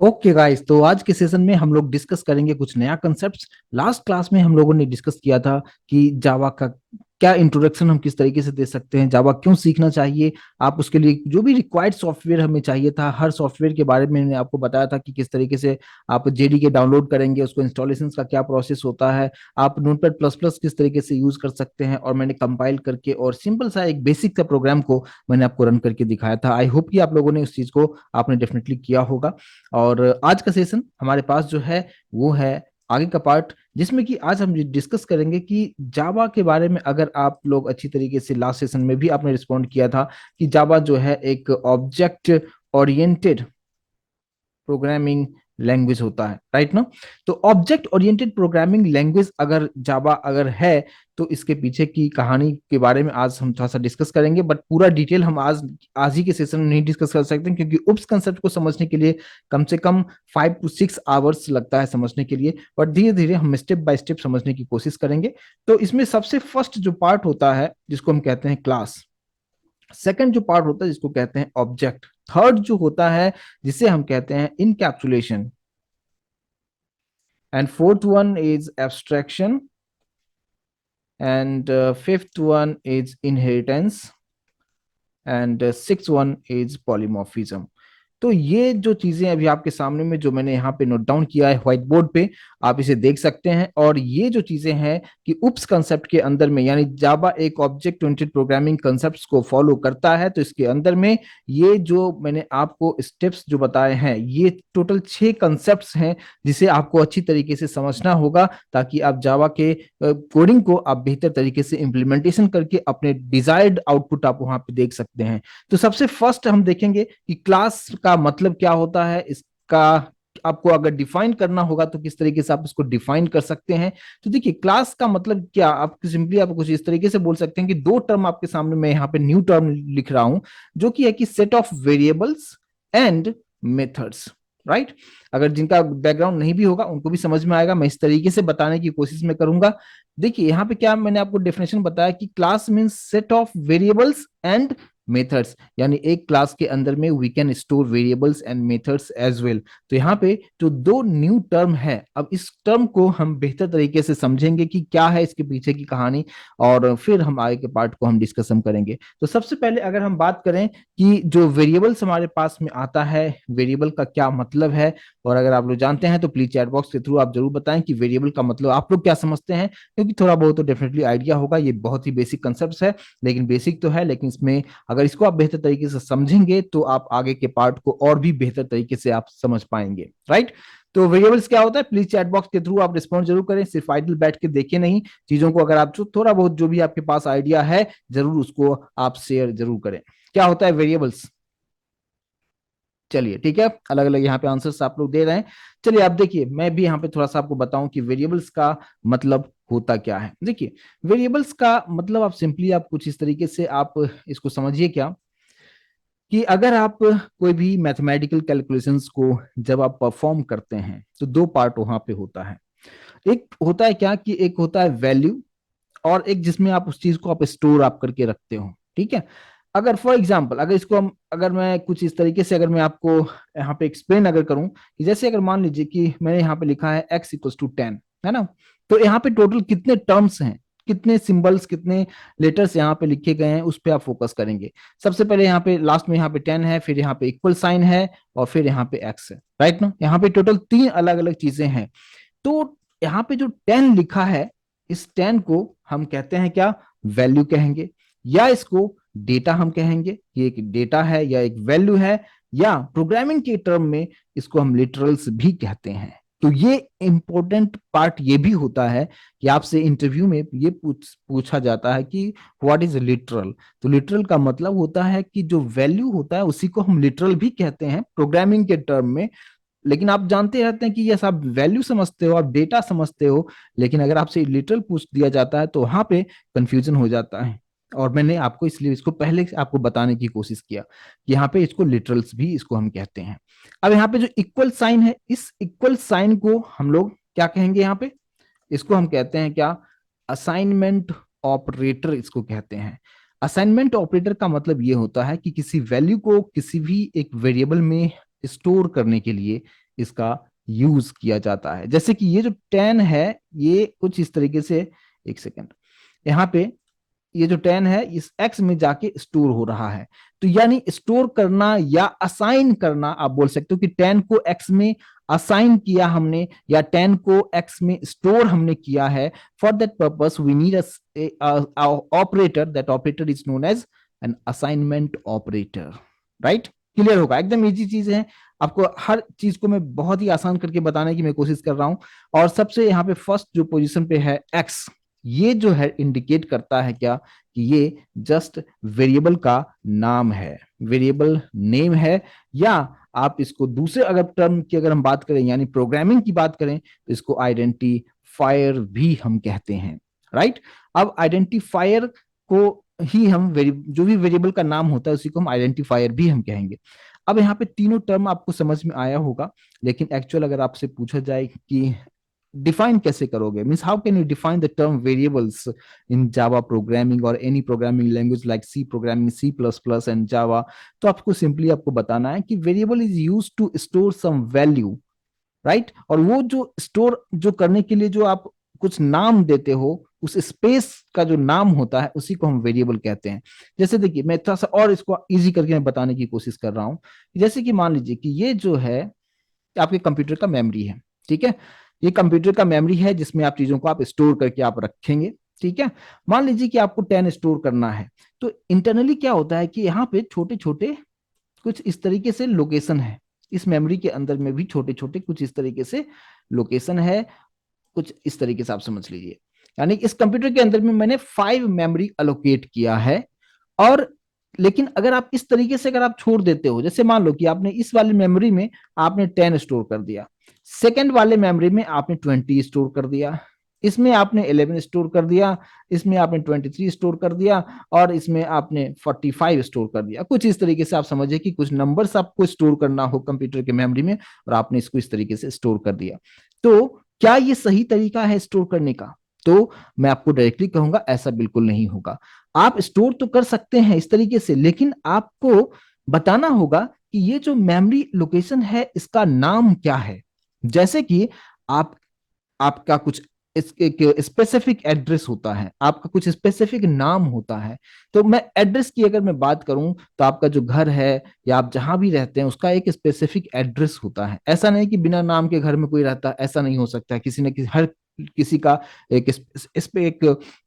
Okay guys, तो आज के सेशन में हम लोग डिस्कस करेंगे कुछ नया कंसेप्ट। लास्ट क्लास में हम लोगों ने डिस्कस किया था कि जावा का क्या इंट्रोडक्शन हम किस तरीके से दे सकते हैं, जावा क्यों सीखना चाहिए। आप उसके लिए जो भी रिक्वायर्ड सॉफ्टवेयर हमें चाहिए था, हर सॉफ्टवेयर के बारे में मैंने आपको बताया था कि किस तरीके से आप जेडीके डाउनलोड करेंगे, उसको इंस्टॉलेशन का क्या प्रोसेस होता है, आप नोटपैड प्लस प्लस किस तरीके से यूज कर सकते हैं। और मैंने कंपाइल करके और सिंपल सा एक बेसिक सा प्रोग्राम को मैंने आपको रन करके दिखाया था। आई होप कि आप लोगों ने उस चीज को आपने डेफिनेटली किया होगा। और आज का सेशन हमारे पास जो है वो है आगे का पार्ट, जिसमें कि आज हम डिस्कस करेंगे कि जावा के बारे में। अगर आप लोग अच्छी तरीके से लास्ट सेशन में भी आपने रिस्पॉन्ड किया था कि जावा जो है एक ऑब्जेक्ट ओरिएंटेड प्रोग्रामिंग लैंग्वेज होता है, राइट ना। तो ऑब्जेक्ट ओरिएंटेड प्रोग्रामिंग लैंग्वेज अगर जावा अगर है, तो इसके पीछे की कहानी के बारे में आज हम थोड़ा सा डिस्कस करेंगे। बट पूरा डिटेल हम आज आज ही के सेशन में नहीं डिस्कस कर सकते, क्योंकि उप्स कंसेप्ट को समझने के लिए कम से कम 5 to 6 आवर्स लगता है समझने के लिए। बट धीरे धीरे हम स्टेप बाय स्टेप समझने की कोशिश करेंगे। तो इसमें सबसे फर्स्ट जो पार्ट होता है जिसको हम कहते हैं क्लास, सेकंड जो पार्ट होता है जिसको कहते हैं ऑब्जेक्ट, थर्ड जो होता है जिसे हम कहते हैं encapsulation, and fourth one is abstraction, and fifth one is inheritance, and six one is polymorphism. तो ये जो चीजें अभी आपके सामने में जो मैंने यहाँ पे नोट डाउन किया है व्हाइट बोर्ड पे, आप इसे देख सकते हैं। और ये जो चीजें हैं कि उप्स कंसेप्ट के अंदर में, यानी जावा एक ऑब्जेक्ट ओरिएंटेड प्रोग्रामिंग कंसेप्ट्स को फॉलो करता है, तो इसके अंदर में ये जो मैंने आपको स्टेप्स जो बताए हैं, ये टोटल 6 कंसेप्ट्स हैं जिसे आपको अच्छी तरीके से समझना होगा, ताकि आप जावा के कोडिंग को आप बेहतर तरीके से इम्प्लीमेंटेशन करके अपने डिजायर्ड आउटपुट आप वहां पे देख सकते हैं। तो सबसे फर्स्ट हम देखेंगे कि क्लास का मतलब क्या होता है, इसका आपको अगर डिफाइन करना होगा तो किस तरीके से आप इसको डिफाइन कर सकते हैं। तो देखिए, क्लास का मतलब क्या, आप सिंपली आप कुछ इस तरीके से बोल सकते हैं कि दो टर्म आपके सामने मैं यहाँ पे न्यू टर्म लिख रहा हूं, जो कि है कि set of variables and methods, right. अगर जिनका बैकग्राउंड नहीं भी होगा उनको भी समझ में आएगा, मैं इस तरीके से बताने की कोशिश में करूंगा। देखिए यहाँ पे क्या मैंने आपको डेफिनेशन बताया कि class means set of variables and methods, यानी एक क्लास के अंदर में we can store variables and methods as well. तो यहाँ पे जो दो न्यू टर्म है, अब इस टर्म को हम बेहतर तरीके से समझेंगे कि क्या है इसके पीछे की कहानी, और फिर हम आगे के पार्ट को हम डिस्कशन करेंगे। तो सबसे पहले अगर हम बात करें कि जो वेरिएबल्स हमारे पास में आता है, वेरिएबल का क्या मतलब है, और अगर आप लोग जानते हैं तो प्लीज चैट बॉक्स के थ्रू आप जरूर बताएं कि वेरिएबल का मतलब आप लोग क्या समझते हैं, क्योंकि थोड़ा बहुत तो डेफिनेटली आइडिया होगा। ये बहुत ही बेसिक कंसेप्ट है, लेकिन बेसिक तो है, लेकिन इसमें अगर इसको आप बेहतर तरीके से समझेंगे तो आप आगे के पार्ट को और भी बेहतर तरीके से आप समझ पाएंगे, राइट। तो वेरिएबल्स क्या होता है, प्लीज चैट बॉक्स के थ्रू आप रिस्पॉन्ड जरूर करें, सिर्फ आइडल बैठ के देखे नहीं चीजों को। अगर आप थोड़ा बहुत जो भी आपके पास आइडिया है, जरूर उसको आप शेयर जरूर करें। क्या होता है वेरिएबल्स, चलिए ठीक है, अलग अलग यहाँ पे आंसर्स आप लोग दे रहे हैं। चलिए आप देखिए, मैं भी यहाँ पे थोड़ा सा आपको बताऊं कि वेरिएबल्स का मतलब होता क्या है। देखिए, वेरिएबल्स का मतलब आप सिंपली आप कुछ इस तरीके से आप इसको समझिए क्या, कि अगर आप कोई भी मैथमेटिकल कैलकुलेशंस को जब आप परफॉर्म करते हैं तो दो पार्ट वहां पे होता है। एक होता है क्या कि एक होता है वैल्यू, और एक जिसमें आप उस चीज को आप स्टोर आप करके रखते हो, ठीक है। अगर फॉर एग्जांपल, अगर इसको हम, अगर मैं कुछ इस तरीके से अगर मैं आपको यहाँ पे एक्सप्लेन अगर करूं कि जैसे अगर मान लीजिए कि मैंने यहाँ पे लिखा है x = 10, है ना। तो यहाँ पे टोटल कितने टर्म्स हैं, कितने सिंबल्स, कितने लेटर्स यहाँ पे लिखे गए हैं, उस पर आप फोकस करेंगे। सबसे पहले यहाँ पे लास्ट में यहाँ पे 10 है, फिर यहाँ पे इक्वल साइन है, और फिर यहाँ पे x है, राइट ना। यहाँ पे टोटल 3 अलग अलग चीजें हैं। तो यहाँ पे जो 10 लिखा है, इस 10 को हम कहते हैं क्या, वैल्यू कहेंगे, या इसको डेटा हम कहेंगे, ये एक डेटा है या एक वैल्यू है, या प्रोग्रामिंग के टर्म में इसको हम लिटरल्स भी कहते हैं। तो ये इंपॉर्टेंट पार्ट ये भी होता है कि आपसे इंटरव्यू में ये पूछा जाता है कि व्हाट इज लिटरल। तो लिटरल का मतलब होता है कि जो वैल्यू होता है उसी को हम लिटरल भी कहते हैं प्रोग्रामिंग के टर्म में। लेकिन आप जानते रहते हैं कि यस, आप वैल्यू समझते हो, आप डेटा समझते हो, लेकिन अगर आपसे लिटरल पूछ दिया जाता है तो वहां पे कंफ्यूजन हो जाता है। और मैंने आपको इसलिए इसको पहले से आपको बताने की कोशिश किया कि यहाँ पे इसको लिटरल्स भी इसको हम कहते हैं। अब यहाँ पे जो इक्वल साइन है, इस इक्वल साइन को हम लोग क्या कहेंगे, यहाँ पे इसको हम कहते हैं क्या, असाइनमेंट ऑपरेटर इसको कहते हैं। असाइनमेंट ऑपरेटर का मतलब ये होता है कि किसी वैल्यू को किसी भी एक वेरिएबल में स्टोर करने के लिए इसका यूज किया जाता है। जैसे कि ये जो 10 है, ये कुछ इस तरीके से, एक सेकेंड, यहाँ पे ये जो 10 है इस एक्स में जाके स्टोर हो रहा है। तो यानी स्टोर करना या असाइन करना, आप बोल सकते हो कि 10 को एक्स में असाइन किया हमने, या 10 को एक्स में स्टोर हमने किया है। For that purpose we need operator, that operator is known as an assignment operator. Right, clear होगा, एकदम इजी चीज है। आपको हर चीज को मैं बहुत ही आसान करके बताने की मैं कोशिश कर रहा हूं। और सबसे यहाँ पे फर्स्ट जो पोजीशन पे है एक्स, ये जो है इंडिकेट करता है क्या, कि ये जस्ट वेरिएबल का नाम है, वेरिएबल नेम है। या आप इसको दूसरे अगर टर्म की अगर हम बात करें, यानी प्रोग्रामिंग की बात करें, तो इसको आइडेंटिफायर भी हम कहते हैं। राइट, अब आइडेंटिफायर को ही हम जो भी वेरिएबल का नाम होता है उसी को हम आइडेंटिफायर भी हम कहेंगे। अब यहाँ पे तीनों टर्म आपको समझ में आया होगा, लेकिन एक्चुअल अगर आपसे पूछा जाए कि डिफाइन कैसे करोगे, means how can you define the term variables in Java programming और any programming language like C programming, C plus plus and Java, तो आपको सिंपली आपको बताना है कि variable is use to store some value. Right, और वो जो स्टोर जो करने के लिए जो आप कुछ नाम देते हो, उस स्पेस का जो नाम होता है उसी को हम वेरिएबल कहते हैं। जैसे देखिए, मैं थोड़ा सा और इसको इजी करके मैं बताने की कोशिश कर रहा हूं। जैसे कि मान लीजिए कि ये जो है आपके कंप्यूटर का मेमोरी है, ठीक है, ये कंप्यूटर का मेमोरी है जिसमें आप चीजों को आप स्टोर करके आप रखेंगे। ठीक है, मान लीजिए कि आपको 10 स्टोर करना है, तो इंटरनली क्या होता है कि यहाँ पे छोटे छोटे कुछ इस तरीके से लोकेशन है, इस मेमोरी के अंदर में भी छोटे छोटे कुछ इस तरीके से लोकेशन है, कुछ इस तरीके से आप समझ लीजिए। यानी इस कंप्यूटर के अंदर में मैंने 5 मेमोरी अलोकेट किया है। और लेकिन अगर आप इस तरीके से अगर आप छोड़ देते हो, जैसे मान लो कि आपने इस वाले मेमोरी में आपने 10 स्टोर कर दिया, सेकंड वाले मेमोरी में आपने 20 स्टोर कर दिया, इसमें आपने 11 स्टोर कर दिया, इसमें आपने 23 स्टोर कर दिया, और इसमें आपने 45 स्टोर कर दिया। कुछ इस तरीके से आप समझिए कि कुछ नंबर्स आपको स्टोर करना हो कंप्यूटर के मेमोरी में, और आपने इसको इस तरीके से स्टोर कर दिया। तो क्या ये सही तरीका है स्टोर करने का? तो मैं आपको डायरेक्टली कहूंगा ऐसा बिल्कुल नहीं होगा। आप स्टोर तो कर सकते हैं इस तरीके से, लेकिन आपको बताना होगा कि ये जो मेमोरी लोकेशन है इसका नाम क्या है। जैसे कि आप आपका कुछ स्पेसिफिक एड्रेस होता है, आपका कुछ स्पेसिफिक नाम होता है। तो मैं एड्रेस की अगर मैं बात करूं, तो आपका जो घर है या आप जहां भी रहते हैं उसका एक स्पेसिफिक एड्रेस होता है। ऐसा नहीं कि बिना नाम के घर में कोई रहता, ऐसा नहीं हो सकता है। किसी न किसी, हर किसी का एक इस पे एक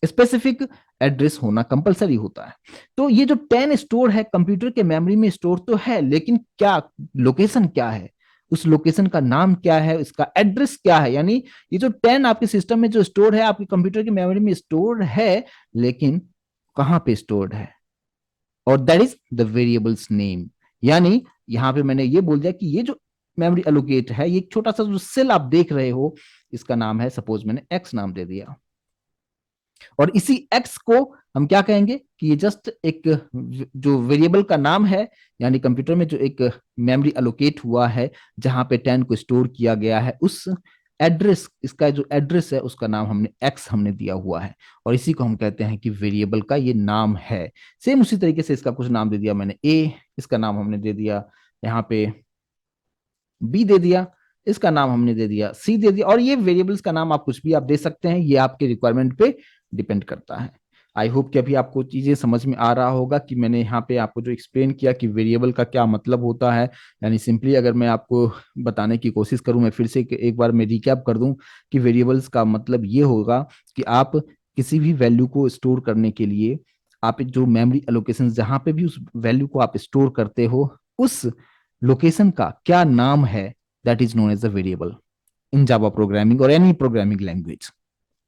स्पेसिफिक एड्रेस होना कंपलसरी होता है। तो ये जो 10 स्टोर है कंप्यूटर के मेमोरी में स्टोर तो है, लेकिन क्या लोकेशन क्या है, उस लोकेशन का नाम क्या है, उसका एड्रेस क्या है। यानी ये जो 10 आपके सिस्टम में जो स्टोर है, आपके कंप्यूटर की मेमोरी में स्टोर है, लेकिन कहां पे स्टोर्ड है, और that is the variables name. यानी यहां पे मैंने ये बोल दिया कि ये जो मेमोरी एलोकेट है, ये छोटा सा जो सेल आप देख रहे हो, इसका नाम है, सपोज मैंने एक्स नाम दे दिया, और इसी एक्स को हम क्या कहेंगे कि ये जस्ट एक जो वेरिएबल का नाम है, यानी कंप्यूटर में जो एक मेमोरी अलोकेट हुआ है जहां पे 10 को स्टोर किया गया है, उस एड्रेस, इसका जो एड्रेस है उसका नाम हमने एक्स हमने दिया हुआ है, और इसी को हम कहते हैं कि वेरिएबल का ये नाम है। सेम उसी तरीके से इसका कुछ नाम दे दिया मैंने ए, इसका नाम हमने दे दिया यहाँ पे बी दे दिया, इसका नाम हमने दे दिया सी दे दिया। और ये वेरिएबल्स का नाम आप कुछ भी आप दे सकते हैं, ये आपके रिक्वायरमेंट पे डिपेंड करता है। आई होप कि अभी आपको चीजें समझ में आ रहा होगा कि मैंने यहाँ पे आपको जो एक्सप्लेन किया कि वेरिएबल का क्या मतलब होता है। यानी सिंपली अगर मैं आपको बताने की कोशिश करूं, मैं फिर से एक बार मैं रिकैप कर दूं कि वेरिएबल्स का मतलब ये होगा कि आप किसी भी वैल्यू को स्टोर करने के लिए, आप जो मेमोरी एलोकेशन जहां पे भी उस वैल्यू को आप स्टोर करते हो, उस लोकेशन का क्या नाम है, that is known as a variable in Java programming और एनी प्रोग्रामिंग लैंग्वेज।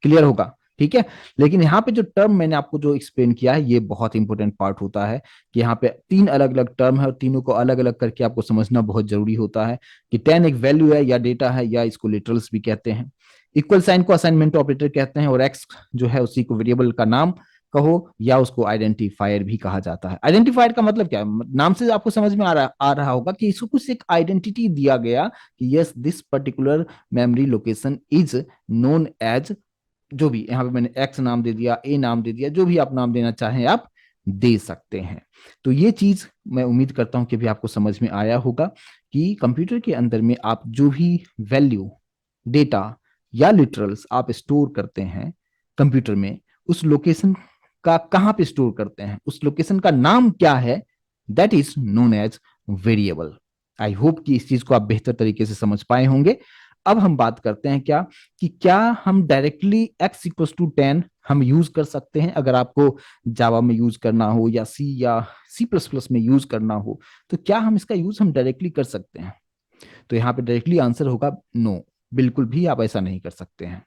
क्लियर होगा, ठीक है। लेकिन यहाँ पे जो टर्म मैंने आपको जो एक्सप्लेन किया है, ये बहुत इंपॉर्टेंट पार्ट होता है कि यहाँ पे 3 अलग अलग टर्म है, और तीनों को अलग अलग करके आपको समझना बहुत जरूरी होता है कि 10 एक वैल्यू है या डेटा है, या इसको लिटरल्स भी कहते हैं। इक्वल साइन को असाइनमेंट ऑपरेटर कहते हैं, और एक्स जो है उसी को वेरिएबल का नाम कहो, या उसको आइडेंटिफायर भी कहा जाता है। आइडेंटिफायर का मतलब क्या है, नाम से आपको समझ में आ रहा होगा कि इसको कुछ एक आइडेंटिटी दिया गया कि yes this particular memory location is known as, जो भी यहाँ पे मैंने एक्स नाम दे दिया, ए नाम दे दिया, जो भी आप नाम देना चाहें आप दे सकते हैं। तो ये चीज मैं उम्मीद करता हूं कि भी आपको समझ में आया होगा कि कंप्यूटर के अंदर में आप जो भी वैल्यू, डेटा या लिटरल्स आप स्टोर करते हैं कंप्यूटर में, उस लोकेशन का कहां पे स्टोर करते हैं, उस लोकेशन का नाम क्या है, that is known as variable. I hope कि इस चीज को आप बेहतर तरीके से समझ पाए होंगे। अब हम बात करते हैं क्या, कि क्या हम डायरेक्टली x = 10 हम यूज कर सकते हैं, अगर आपको जावा में यूज करना हो या C++ में यूज करना हो, तो क्या हम इसका यूज हम डायरेक्टली कर सकते हैं? तो यहाँ पे डायरेक्टली आंसर होगा नो, बिल्कुल भी आप ऐसा नहीं कर सकते हैं।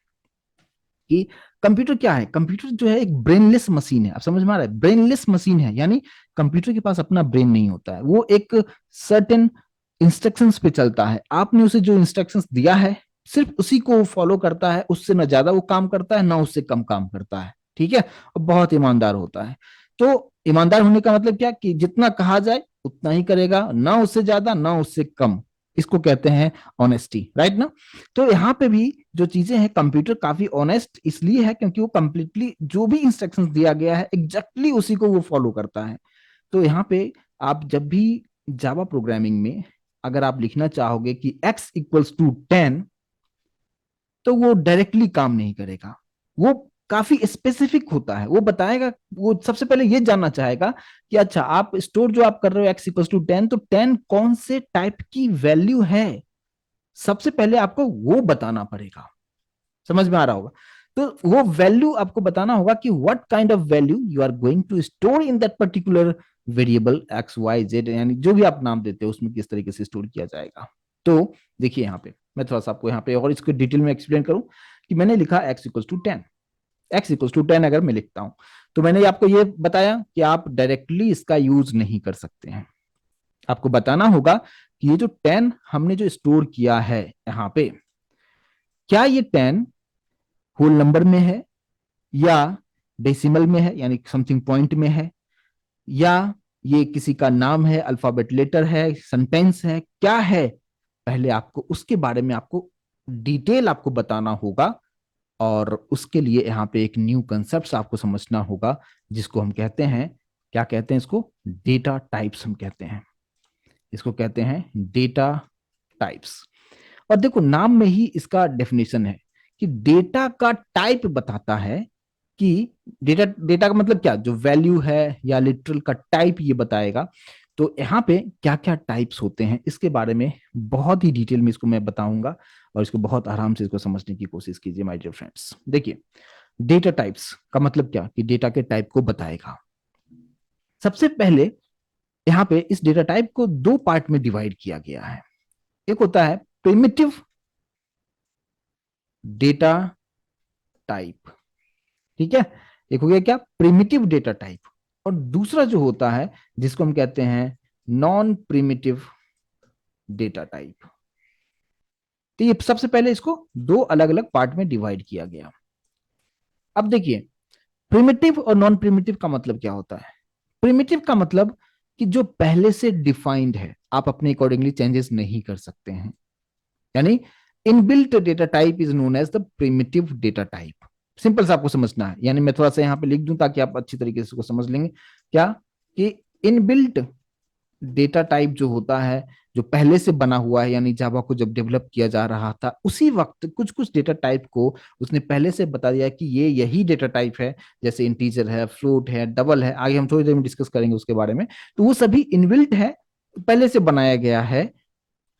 कि कंप्यूटर क्या है, कंप्यूटर जो है एक ब्रेनलेस मशीन है। आप समझ में आ रहा है, ब्रेनलेस मशीन है, यानी कंप्यूटर के पास अपना ब्रेन नहीं होता है, वो एक सर्टेन इंस्ट्रक्शंस पे चलता है। आपने उसे जो इंस्ट्रक्शंस दिया है सिर्फ उसी को वो फॉलो करता है, उससे ना ज्यादा वो काम करता है ना उससे कम काम करता है, ठीक है। और बहुत ईमानदार होता है। तो ईमानदार होने का मतलब क्या, कि जितना कहा जाए उतना ही करेगा, ना उससे ज्यादा ना उससे कम। इसको कहते हैं ऑनेस्टी, राइट ना। तो यहाँ पे भी जो चीजें हैं, कंप्यूटर काफी ऑनेस्ट इसलिए है क्योंकि वो कंप्लीटली जो भी इंस्ट्रक्शंस दिया गया है एग्जैक्टली उसी को वो फॉलो करता है। तो यहाँ पे आप जब भी जावा प्रोग्रामिंग में अगर आप लिखना चाहोगे कि x = 10, तो वो डायरेक्टली काम नहीं करेगा, वो काफी स्पेसिफिक होता है। वो बताएगा, वो सबसे पहले ये जानना चाहेगा कि अच्छा आप स्टोर जो आप कर रहे हो x = 10, तो 10 कौन से टाइप की वैल्यू है, सबसे पहले आपको वो बताना पड़ेगा। समझ में आ रहा होगा। तो वो वैल्यू आपको बताना होगा कि what kind of value you are going to store in that particular variable XYZ, यानी जो भी आप नाम देते हो उसमें किस तरीके से स्टोर किया जाएगा। तो देखिए यहाँ पे मैं थोड़ा सा आपको यहाँ पे और इसको डिटेल में एक्सप्लेन करूं, कि मैंने लिखा x = 10, x = 10 अगर मैं लिखता हूं, तो मैंने आपको ये बताया कि आप डायरेक्टली इसका यूज नहीं कर सकते हैं। आपको बताना होगा कि ये जो 10 हमने जो स्टोर किया है यहाँ पे, क्या ये 10 होल नंबर में है, या डेसिमल में है यानी समथिंग पॉइंट में है, या ये किसी का नाम है, अल्फाबेट लेटर है, सेंटेंस है, क्या है, पहले आपको उसके बारे में आपको डिटेल आपको बताना होगा। और उसके लिए यहाँ पे एक न्यू कंसेप्ट आपको समझना होगा, जिसको हम कहते हैं, क्या कहते हैं इसको, डेटा टाइप्स हम कहते हैं। इसको कहते हैं डेटा टाइप्स। और देखो नाम में ही इसका डेफिनेशन है कि डेटा का टाइप बताता है कि डेटा डेटा का मतलब क्या, जो वैल्यू है या लिटरल का टाइप ये बताएगा। तो यहाँ पे क्या क्या टाइप्स होते हैं इसके बारे में बहुत ही डिटेल में इसको मैं बताऊंगा, और इसको बहुत आराम से इसको समझने की कोशिश कीजिए माय डियर फ्रेंड्स। देखिए डेटा टाइप्स का मतलब क्या, कि डेटा के टाइप को बताएगा। सबसे पहले यहाँ पे इस डेटा टाइप को दो पार्ट में डिवाइड किया गया है। एक होता है प्रिमिटिव डेटा टाइप, ठीक है। एक हो गया क्या, प्रिमिटिव डेटा टाइप। और दूसरा जो होता है जिसको हम कहते हैं नॉन प्रिमिटिव डेटा टाइप। तो ये सबसे पहले इसको दो अलग अलग पार्ट में डिवाइड किया गया। अब देखिए प्रिमिटिव और नॉन प्रिमिटिव का मतलब क्या होता है। प्रिमिटिव का मतलब कि जो पहले से डिफाइंड है, आप अपने अकॉर्डिंगली चेंजेस नहीं कर सकते हैं, यानी inbuilt data type is known as the primitive data type. Simple सा आपको समझना है, यानी मैं थोड़ा सा यहाँ पे लिख दूं ताकि आप अच्छी तरीके से इसको समझ लेंगे। क्या, कि इनबिल्ट डेटा टाइप जो होता है, जो पहले से बना हुआ है, यानी जावा को जब डेवलप किया जा रहा था उसी वक्त कुछ कुछ डेटा टाइप को उसने पहले से बता दिया कि ये यही डेटा टाइप है। जैसे इंटीजर है, फ्लोट है, डबल है, आगे हम थोड़ी देर में डिस्कस करेंगे उसके बारे में। तो वो सभी इनबिल्ट है, पहले से बनाया गया है,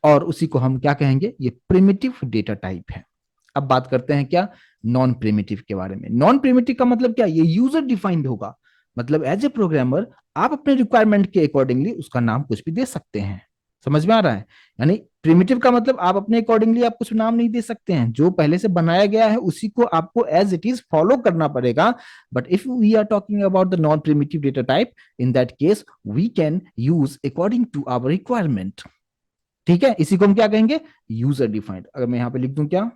और उसी को हम क्या कहेंगे, ये प्रिमिटिव डेटा टाइप है। अब बात करते हैं क्या, नॉन प्रिमिटिव के बारे में। नॉन प्रिमिटिव का मतलब क्या, ये यूजर डिफाइंड होगा, मतलब एज ए प्रोग्रामर आप अपने रिक्वायरमेंट के अकॉर्डिंगली उसका नाम कुछ भी दे सकते हैं। समझ में आ रहा है, यानी प्रिमिटिव का मतलब आप अपने अकॉर्डिंगली आप कुछ नाम नहीं दे सकते हैं, जो पहले से बनाया गया है उसी को आपको एज इट इज फॉलो करना पड़ेगा। But if we are talking about the non primitive data type, in that case we can use according to our requirement, ठीक है। इसी को हम क्या कहेंगे, यूजर डिफाइंड। अगर मैं यहां पे लिख दूं क्या,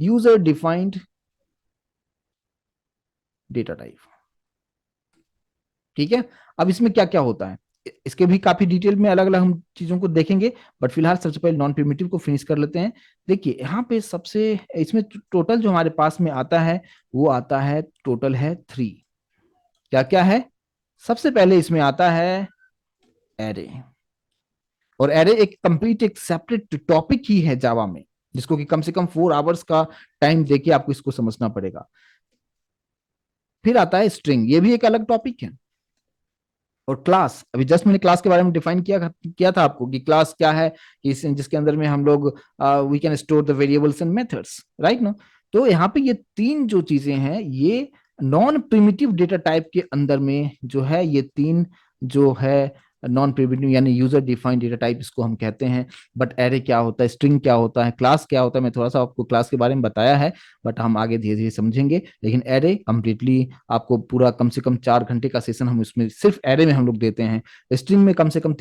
यूजर डिफाइंड डेटा टाइप, ठीक है। अब इसमें क्या क्या होता है, इसके भी काफी डिटेल में अलग अलग हम चीजों को देखेंगे, बट फिलहाल सबसे पहले नॉन प्रिमिटिव को फिनिश कर लेते हैं। देखिए यहाँ पे सबसे, इसमें टोटल जो हमारे पास में आता है वो आता है, टोटल है 3, क्या क्या है? सबसे पहले इसमें आता है एरे। और एरे एक कंप्लीट एक सेपरेट टॉपिक ही है जावा में, जिसको कि कम से कम 4 आवर्स का टाइम देके आपको इसको समझना पड़ेगा। फिर आता है स्ट्रिंग, ये भी एक अलग टॉपिक है। और क्लास, अभी जस्ट मैंने क्लास के बारे में डिफाइन किया किया था आपको कि क्लास क्या है, कि जिसके अंदर में हम लोग we can store the variables and methods, right ना। तो यहाँ पे ये तीन जो चीजें हैं, ये नॉन प्रिमिटिव डेटा टाइप के अंदर में जो है, ये तीन जो है नॉन प्रिमिटिव यानी यूजर डिफाइंड डेटा टाइप इसको हम कहते हैं। बट एरे क्या होता है, स्ट्रिंग क्या होता है, क्लास क्या होता है, मैं थोड़ा सा आपको क्लास के बारे में बताया है, बट हम आगे धीरे धीरे समझेंगे। लेकिन एरे कंप्लीटली आपको पूरा कम से कम 4 घंटे का सेशन हम इसमें सिर्फ एरे में हम लोग देते हैं। स्ट्रिंग में कम से कम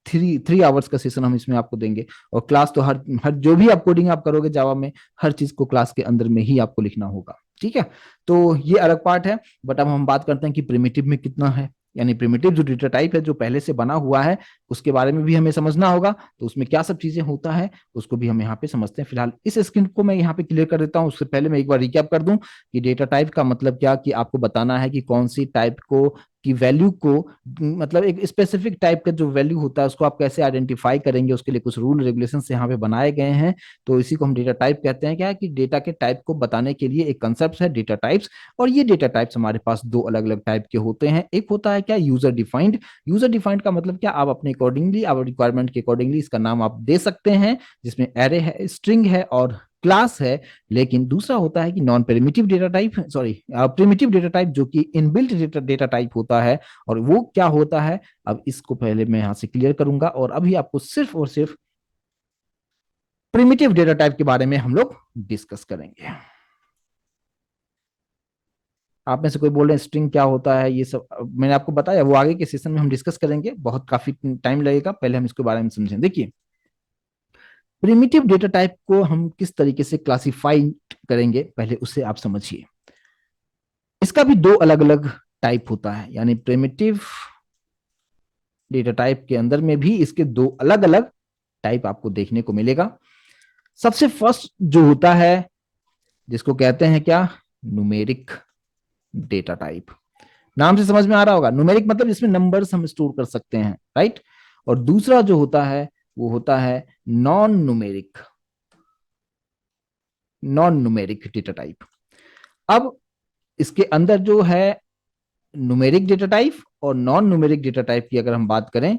थ्री आवर्स का सेशन हम इसमें आपको देंगे। और क्लास तो हर हर जो भी आप कोडिंग आप करोगे जावा में, हर चीज को क्लास के अंदर में ही आपको लिखना होगा, ठीक है। तो ये अलग पार्ट है। बट अब हम बात करते हैं कि प्रिमिटिव में कितना है, यानी प्रिमिटिव जो डेटा टाइप है जो पहले से बना हुआ है, उसके बारे में भी हमें समझना होगा। तो उसमें क्या सब चीजें होता है उसको भी हम यहाँ पे समझते हैं। फिलहाल इस स्क्रीन को मैं यहाँ पे क्लियर कर देता हूँ। उससे पहले मैं एक बार रिकैप कर दूं कि डेटा टाइप का मतलब क्या, कि आपको बताना है कि कौन सी टाइप को की वैल्यू को, मतलब एक स्पेसिफिक टाइप का जो वैल्यू होता है उसको आप कैसे आइडेंटिफाई करेंगे, उसके लिए कुछ रूल रेगुलेशंस यहाँ पे बनाए गए हैं। तो इसी को हम डेटा टाइप कहते हैं। क्या है कि डेटा के टाइप को बताने के लिए एक कंसेप्ट है डेटा टाइप्स। और ये डेटा टाइप्स हमारे पास दो अलग अलग टाइप के होते हैं। एक होता है क्या, यूजर डिफाइंड। यूजर डिफाइंड का मतलब क्या, आप अपने अकॉर्डिंगली, आप रिक्वायरमेंट के अकॉर्डिंगली इसका नाम आप दे सकते हैं, जिसमें एरे है, स्ट्रिंग है और क्लास है। लेकिन दूसरा होता है कि non primitive data type, sorry primitive data type, जो कि इनबिल्ट डेटा टाइप होता है। और वो क्या होता है, अब इसको पहले मैं यहां से क्लियर करूंगा, और अभी आपको सिर्फ और सिर्फ प्रिमिटिव डेटा टाइप के बारे में हम लोग डिस्कस करेंगे। आप में से कोई बोल रहे हैं स्ट्रिंग क्या होता है, ये सब मैंने आपको बताया, वो आगे के सेशन में हम डिस्कस करेंगे, बहुत काफी टाइम लगेगा। पहले हम इसके बारे में समझें। देखिए, प्रिमिटिव डेटा टाइप को हम किस तरीके से क्लासिफाई करेंगे, पहले उससे आप समझिए। इसका भी दो अलग अलग टाइप होता है, यानी प्रिमिटिव डेटा टाइप के अंदर में भी इसके दो अलग अलग टाइप आपको देखने को मिलेगा। सबसे फर्स्ट जो होता है, जिसको कहते हैं क्या, न्यूमेरिक डेटा टाइप। नाम से समझ में आ रहा होगा, न्यूमेरिक मतलब जिसमें नंबर्स हम स्टोर कर सकते हैं, राइट। और दूसरा जो होता है वो होता है non numeric, non numeric data type. अब इसके अंदर जो है न्यूमेरिक डेटा टाइप और नॉन न्यूमेरिक डेटा टाइप की अगर हम बात करें,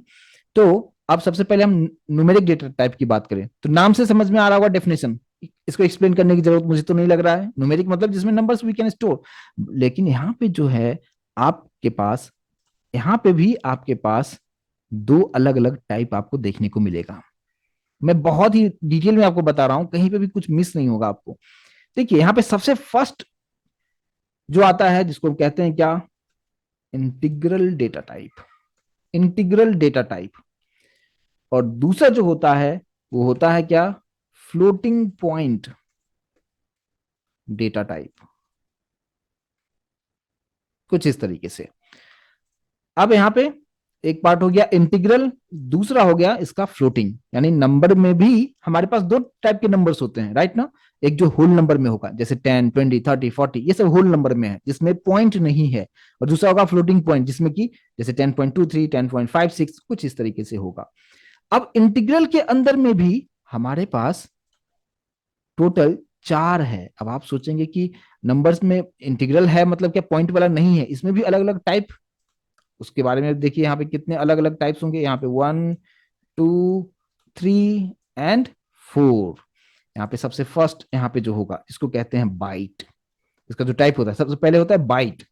तो अब सबसे पहले हम न्यूमेरिक डेटा टाइप की बात करें, तो नाम से समझ में आ रहा होगा डेफिनेशन, इसको एक्सप्लेन करने की जरूरत मुझे तो नहीं लग रहा है। न्यूमेरिक मतलब जिसमें नंबर्स वी कैन स्टोर। लेकिन यहाँ पे जो है आपके पास, यहाँ पे भी आपके पास दो अलग अलग टाइप आपको देखने को मिलेगा। मैं बहुत ही डिटेल में आपको बता रहा हूं, कहीं पे भी कुछ मिस नहीं होगा आपको। देखिए, यहाँ पे सबसे फर्स्ट जो आता है, जिसको हम कहते हैं क्या, integral data type. Integral data type. और दूसरा जो होता है वो होता है क्या, फ्लोटिंग पॉइंट डेटा टाइप। कुछ इस तरीके से। अब यहां पे एक पार्ट हो गया इंटीग्रल, दूसरा हो गया इसका फ्लोटिंग। यानी नंबर में भी हमारे पास दो टाइप के नंबर्स होते हैं, राइट ना। एक जो होल नंबर में होगा, जैसे 10, 20, 30, 40, ये सब होल नंबर में है जिसमें पॉइंट नहीं है। और दूसरा होगा फ्लोटिंग पॉइंट, जिसमें कि जैसे 10.23, 10.56, कुछ इस तरीके से होगा। अब इंटीग्रल के अंदर में भी हमारे पास टोटल 4 है। अब आप सोचेंगे कि नंबर्स में इंटीग्रल है मतलब क्या पॉइंट वाला नहीं है, इसमें भी अलग अलग टाइप, उसके बारे में देखिए यहाँ पे कितने अलग अलग टाइप्स होंगे। यहाँ पे 1, 2, 3 एंड 4। यहाँ पे सबसे फर्स्ट यहाँ पे जो होगा इसको कहते हैं बाइट। इसका जो टाइप होता है सबसे पहले होता है बाइट।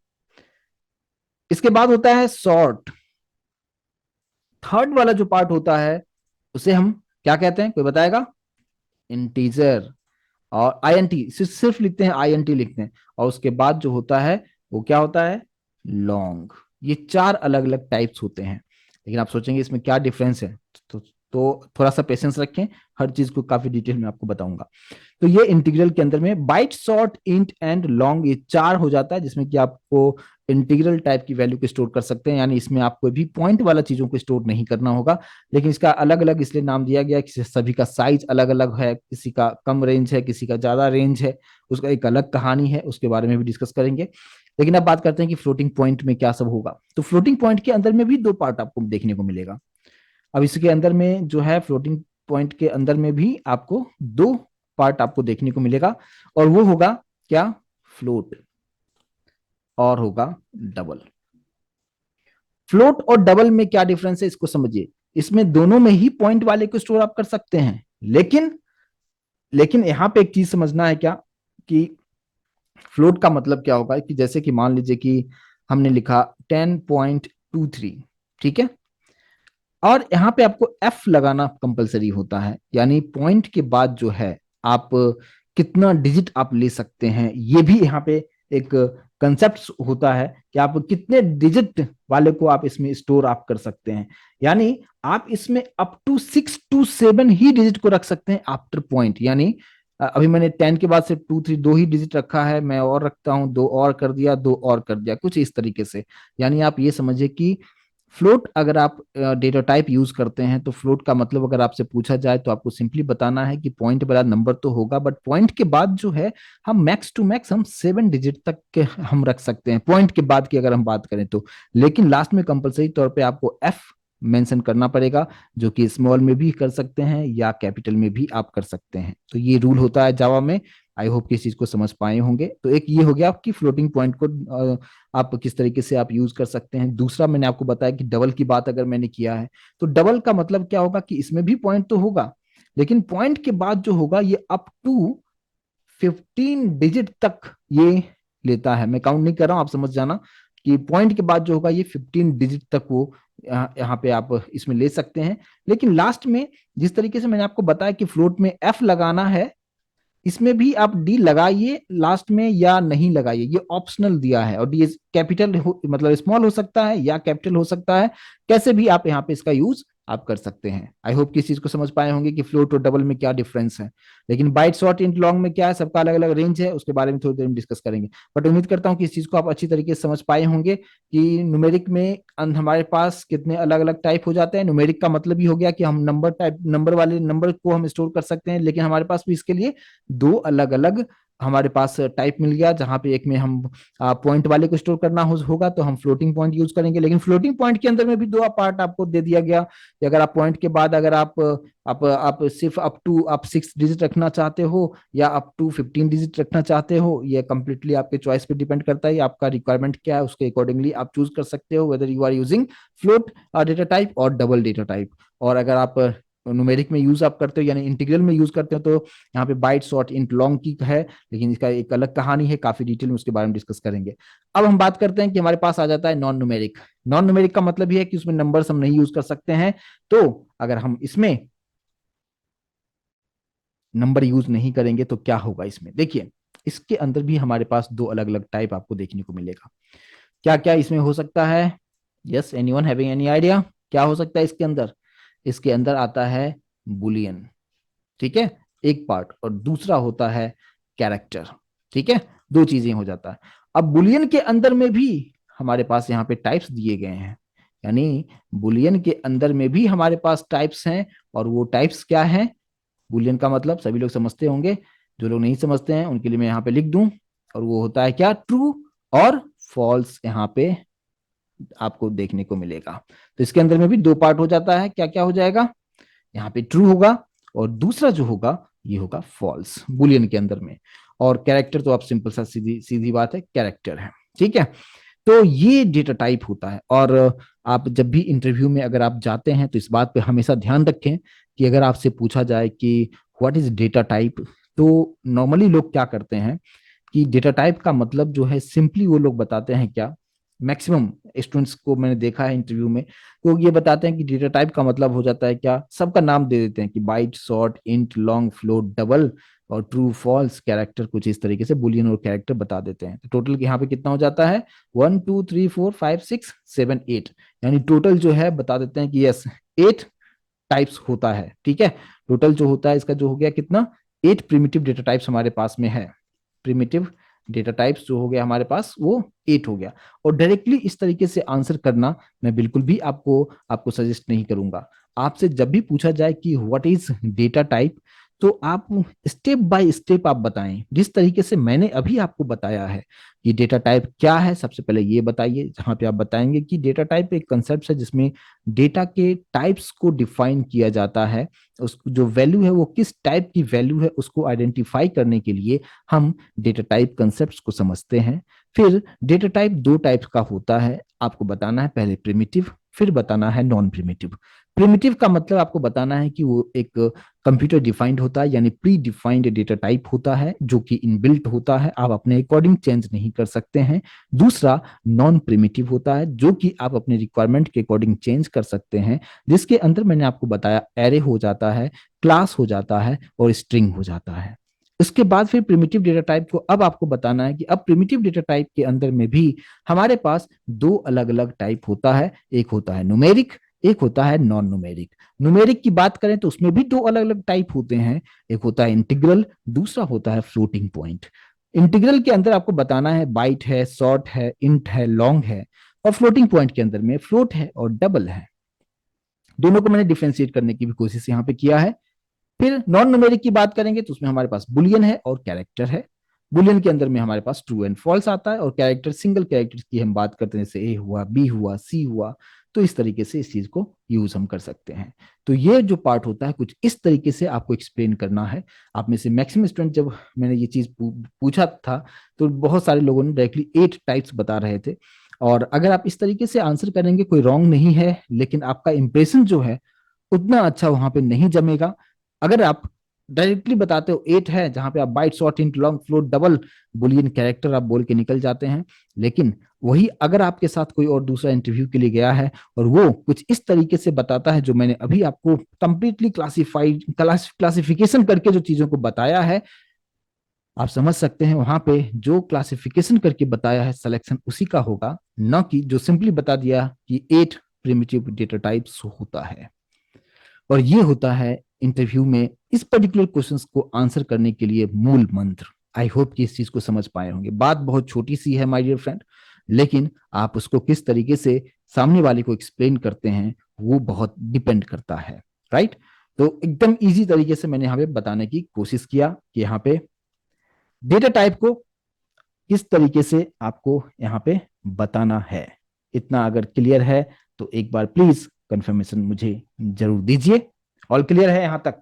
इसके बाद होता है शॉर्ट। थर्ड वाला जो पार्ट होता है उसे हम क्या कहते हैं, कोई बताएगा? इंटीजर। और आईएनटी सिर्फ लिखते हैं, आईएनटी लिखते हैं। और उसके बाद जो होता है वो क्या होता है, लॉन्ग। ये 4 अलग अलग टाइप्स होते हैं। लेकिन आप सोचेंगे इसमें क्या डिफरेंस है, तो थोड़ा सा पेशेंस रखें, हर चीज को काफी डिटेल में आपको बताऊंगा। तो ये इंटीग्रल के अंदर में byte, short, int and long, ये 4 हो जाता है, जिसमें कि आपको इंटीग्रल टाइप की वैल्यू को स्टोर कर सकते हैं। यानी इसमें आपको भी पॉइंट वाला चीजों को स्टोर नहीं करना होगा। लेकिन इसका अलग अलग इसलिए नाम दिया गया कि सभी का साइज अलग अलग है, किसी का कम रेंज है, किसी का ज्यादा रेंज है, उसका एक अलग कहानी है, उसके बारे में भी डिस्कस करेंगे। लेकिन अब बात करते हैं कि फ्लोटिंग पॉइंट में क्या सब होगा। तो फ्लोटिंग पॉइंट के अंदर में भी दो पार्ट आपको देखने को मिलेगा। अब इसके अंदर में जो है फ्लोटिंग पॉइंट के अंदर में भी आपको दो पार्ट आपको देखने को मिलेगा, और वो होगा क्या, फ्लोट, और होगा डबल। फ्लोट और डबल में क्या डिफरेंस है इसको समझिए। इसमें दोनों में ही पॉइंट वाले को स्टोर आप कर सकते हैं, लेकिन लेकिन यहां पे एक चीज समझना है क्या, कि फ्लोट का मतलब क्या होगा, कि जैसे कि मान लीजिए कि हमने लिखा 10.23, ठीक है, और यहाँ पे आपको एफ लगाना कंपलसरी होता है, यानी पॉइंट के बाद जो है आप कितना डिजिट आप ले सकते हैं, ये भी यहाँ पे एक कंसेप्ट होता है कि आप कितने डिजिट वाले को आप इसमें स्टोर आप कर सकते हैं। यानी आप इसमें अप टू 6 to 7 ही डिजिट को रख सकते हैं आफ्टर पॉइंट। यानी अभी मैंने 10 के बाद से 2 3 दो ही डिजिट रखा है, मैं और रखता हूं, दो और कर दिया, दो और कर दिया, कुछ इस तरीके से। यानी आप ये समझिए कि फ्लोट अगर आप डेटा टाइप यूज करते हैं, तो फ्लोट का मतलब अगर आपसे पूछा जाए तो आपको सिंपली बताना है कि पॉइंट वाला नंबर तो होगा, बट पॉइंट के बाद जो है हम मैक्स टू मैक्स हम 7 डिजिट तक के हम रख सकते हैं, पॉइंट के बाद की अगर हम बात करें तो। लेकिन लास्ट में कंपलसरी तौर पे आपको एफ मेंशन करना पड़ेगा, जो कि स्मॉल में भी कर सकते हैं या कैपिटल में भी आप कर सकते हैं। तो ये रूल होता है जावा में। आई होप कि इस चीज को समझ पाए होंगे। तो एक ये हो गया आपकी फ्लोटिंग पॉइंट को आप किस तरीके से आप यूज कर सकते हैं। दूसरा मैंने आपको बताया कि डबल की बात अगर मैंने किया है, तो डबल का मतलब क्या होगा कि इसमें भी पॉइंट तो होगा, लेकिन पॉइंट के बाद जो होगा ये अप टू 15 डिजिट तक ये लेता है। मैं काउंट नहीं कर रहा हूं, आप समझ जाना कि पॉइंट के बाद जो होगा ये 15 डिजिट तक वो यहाँ पे आप इसमें ले सकते हैं। लेकिन लास्ट में जिस तरीके से मैंने आपको बताया कि फ्लोट में एफ लगाना है, इसमें भी आप डी लगाइए लास्ट में या नहीं लगाइए, ये ऑप्शनल दिया है। और डी कैपिटल मतलब स्मॉल हो सकता है या कैपिटल हो सकता है, कैसे भी आप यहाँ पे इसका यूज आप कर सकते हैं। आई होप कि इस चीज को समझ पाए होंगे कि फ्लोट और डबल में क्या डिफरेंस है। लेकिन बाइट शॉर्ट इंट लॉन्ग में क्या है, सबका अलग अलग रेंज है, उसके बारे में थोड़ी देर में डिस्कस करेंगे। बट उम्मीद करता हूँ कि इस चीज को आप अच्छी तरीके से समझ पाए होंगे कि न्यूमेरिक में हमारे पास कितने अलग अलग टाइप हो जाते हैं। न्यूमेरिक का मतलब ही हो गया कि हम नंबर टाइप, नंबर वाले नंबर को हम स्टोर कर सकते हैं, लेकिन हमारे पास भी इसके लिए दो अलग अलग हमारे पास टाइप मिल गया। जहां पे एक में हम पॉइंट वाले को स्टोर करना होगा तो हम फ्लोटिंग पॉइंट यूज करेंगे, लेकिन फ्लोटिंग पॉइंट के अंदर में भी दो पार्ट आपको दे दिया गया कि अगर आप पॉइंट के बाद अगर आप सिर्फ अप टू आप 6 डिजिट रखना चाहते हो या अप टू 15 डिजिट रखना चाहते हो, ये कंप्लीटली आपके चॉइस पे डिपेंड करता है। आपका रिक्वायरमेंट क्या है उसके अकॉर्डिंगली आप चूज कर सकते हो, whether you are using float data type और डबल डेटा टाइप। और अगर आप न्यूमेरिक में यूज आप करते हो यानी इंटीग्रल में यूज करते हो, तो यहाँ पे बाइट शॉर्ट इंट लॉन्ग की है, लेकिन इसका एक अलग कहानी है, काफी डिटेल में उसके बारे में डिस्कस करेंगे। अब हम बात करते हैं कि हमारे पास आ जाता है नॉन न्यूमेरिक। नॉन न्यूमेरिक का मतलब ये है कि उसमें नंबर्स हम नहीं यूज कर सकते हैं। तो अगर हम इसमें नंबर यूज नहीं करेंगे तो क्या होगा इसमें, देखिए इसके अंदर भी हमारे पास दो अलग अलग टाइप आपको देखने को मिलेगा। क्या क्या इसमें हो सकता है, yes anyone having any idea क्या हो सकता है इसके अंदर। इसके अंदर आता है बुलियन, ठीक है, एक पार्ट, और दूसरा होता है कैरेक्टर, ठीक है, दो चीजें हो जाता है। अब बुलियन के अंदर में भी हमारे पास यहाँ पे टाइप्स दिए गए हैं, यानी बुलियन के अंदर में भी हमारे पास टाइप्स हैं। और वो टाइप्स क्या हैं, बुलियन का मतलब सभी लोग समझते होंगे, जो लोग नहीं समझते हैं उनके लिए मैं यहाँ पे लिख दूं, और वो होता है क्या, ट्रू और फॉल्स यहाँ पे आपको देखने को मिलेगा। तो इसके अंदर में भी दो पार्ट हो जाता है, क्या क्या हो जाएगा, यहाँ पे ट्रू होगा और दूसरा जो होगा ये होगा फॉल्स बुलियन के अंदर में। और कैरेक्टर तो आप सिंपल सा सीधी सीधी बात है, कैरेक्टर है, ठीक है। तो ये डेटा टाइप होता है। और आप जब भी इंटरव्यू में अगर आप जाते हैं तो इस बात पे हमेशा ध्यान रखें कि अगर आपसे पूछा जाए कि व्हाट इज डेटा टाइप, तो नॉर्मली लोग क्या करते हैं कि डेटा टाइप का मतलब जो है सिंपली वो लोग बताते हैं क्या, मैक्सिमम स्टूडेंट्स को मैंने देखा है इंटरव्यू में, तो ये बताते हैं कि डेटा टाइप का मतलब हो जाता है क्या, सबका नाम दे देते हैं कि bite short int long float double और ट्रू फॉल्स कैरेक्टर, कुछ इस तरीके से बुलियन और कैरेक्टर बता देते हैं। तो टोटल यहाँ पे कितना हो जाता है, 1 2 3 4 5 6 7 8, यानी टोटल जो है बता देते हैं कि यस 8 टाइप्स होता है, ठीक है। टोटल जो होता है इसका जो हो गया कितना, 8 प्रिमिटिव डेटा टाइप्स हमारे पास में है। प्रिमिटिव डेटा टाइप्स जो हो गया हमारे पास वो 8 हो गया। और डायरेक्टली इस तरीके से आंसर करना मैं बिल्कुल भी आपको आपको सजेस्ट नहीं करूंगा। आपसे जब भी पूछा जाए कि व्हाट इज डेटा टाइप, तो आप स्टेप बाय स्टेप आप बताएं, जिस तरीके से मैंने अभी आपको बताया है कि डेटा टाइप क्या है। सबसे पहले ये बताइए, जहां पे आप बताएंगे कि डेटा टाइप एक कंसेप्ट है जिसमें डेटा के टाइप्स को डिफाइन किया जाता है। उस जो वैल्यू है वो किस टाइप की वैल्यू है उसको आइडेंटिफाई करने के लिए हम डेटा टाइप कंसेप्ट को समझते हैं। फिर डेटा टाइप दो टाइप का होता है, आपको बताना है पहले प्रिमिटिव, फिर बताना है नॉन प्रिमिटिव। प्रिमिटिव का मतलब आपको बताना है कि वो एक कंप्यूटर डिफाइंड होता है, यानी प्री डिफाइंड डेटा टाइप होता है जो कि इनबिल्ट होता है, आप अपने अकॉर्डिंग चेंज नहीं कर सकते हैं। दूसरा नॉन प्रिमिटिव होता है जो कि आप अपने रिक्वायरमेंट के अकॉर्डिंग चेंज कर सकते हैं, जिसके अंदर मैंने आपको बताया एरे हो जाता है, क्लास हो जाता है और स्ट्रिंग हो जाता है। उसके बाद फिर प्रिमिटिव डेटा टाइप को अब आपको बताना है कि अब प्रिमिटिव डेटा टाइप के अंदर में भी हमारे पास दो अलग अलग टाइप होता है, एक होता है न्यूमेरिक, एक होता है नॉन न्यूमेरिक। न्यूमेरिक की बात करें तो उसमें भी दो अलग अलग टाइप होते हैं, एक होता है इंटीग्रल, दूसरा होता है फ्लोटिंग पॉइंट। इंटीग्रल के अंदर आपको बताना है बाइट है, शॉर्ट है, इंट है, लॉन्ग है, और फ्लोटिंग पॉइंट के अंदर में फ्लोट है और डबल है। दोनों को मैंने डिफ्रेंशिएट करने की भी कोशिश यहाँ पे किया है। फिर नॉन न्यूमेरिक की बात करेंगे तो उसमें हमारे पास बुलियन है और कैरेक्टर है। बुलियन के अंदर में हमारे पास ट्रू एंड फॉल्स आता है, और कैरेक्टर सिंगल कैरेक्टर की हम बात करते हैं, जैसे ए हुआ, बी हुआ, सी हुआ। तो इस तरीके से इस चीज को यूज हम कर सकते हैं। तो ये जो पार्ट होता है कुछ इस तरीके से आपको एक्सप्लेन करना है। आप में से मैक्सिमम स्टूडेंट, जब मैंने ये चीज पूछा था तो बहुत सारे लोगों ने डायरेक्टली 8 टाइप्स बता रहे थे। और अगर आप इस तरीके से आंसर करेंगे कोई रॉन्ग नहीं है, लेकिन आपका इंप्रेशन जो है उतना अच्छा वहां पे नहीं जमेगा। अगर आप डायरेक्टली बताते हो 8 है, जहां पे आप byte, short, int, long, float, double, boolean, character आप बोल के निकल जाते हैं। लेकिन वही अगर आपके साथ कोई और दूसरा इंटरव्यू के लिए गया है और वो कुछ इस तरीके से बताता है जो मैंने अभी आपको कंप्लीटली क्लासिफिकेशन करके जो चीजों को बताया है, आप समझ सकते हैं वहां पे जो क्लासिफिकेशन करके बताया है सिलेक्शन उसी का होगा, न कि जो सिंपली बता दिया कि 8 प्रिमिटिव डेटा टाइप्स होता है। और ये होता है इंटरव्यू में इस पर्टिकुलर क्वेश्चंस को आंसर करने के लिए मूल मंत्र। आई होप कि इस चीज को समझ पाए होंगे। बात बहुत छोटी सी है माय डियर फ्रेंड, लेकिन आप उसको किस तरीके से सामने वाले को एक्सप्लेन करते हैं वो बहुत डिपेंड करता है। राइट। तो एकदम इजी तरीके से मैंने यहाँ पे बताने की कोशिश किया कि यहाँ पे डेटा टाइप को किस तरीके से आपको यहाँ पे बताना है। इतना अगर क्लियर है तो एक बार प्लीज कंफर्मेशन मुझे जरूर दीजिए। ऑल क्लियर है यहां तक?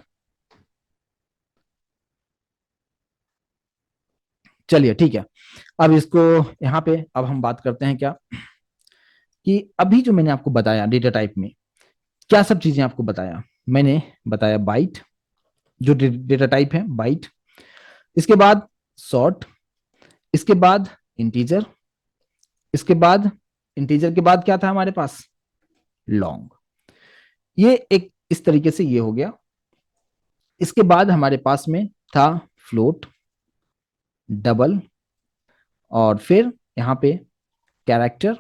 चलिए ठीक है। अब इसको यहाँ पे अब हम बात करते हैं क्या, कि अभी जो मैंने आपको बताया डेटा टाइप में क्या सब चीजें आपको बताया। मैंने बताया बाइट, जो डेटा टाइप है बाइट। इसके बाद शॉर्ट, इसके बाद इंटीजर, इसके बाद इंटीजर के बाद क्या था हमारे पास, लॉन्ग। ये एक इस तरीके से ये हो गया। इसके बाद हमारे पास में था फ्लोट, डबल, और फिर यहाँ पे कैरेक्टर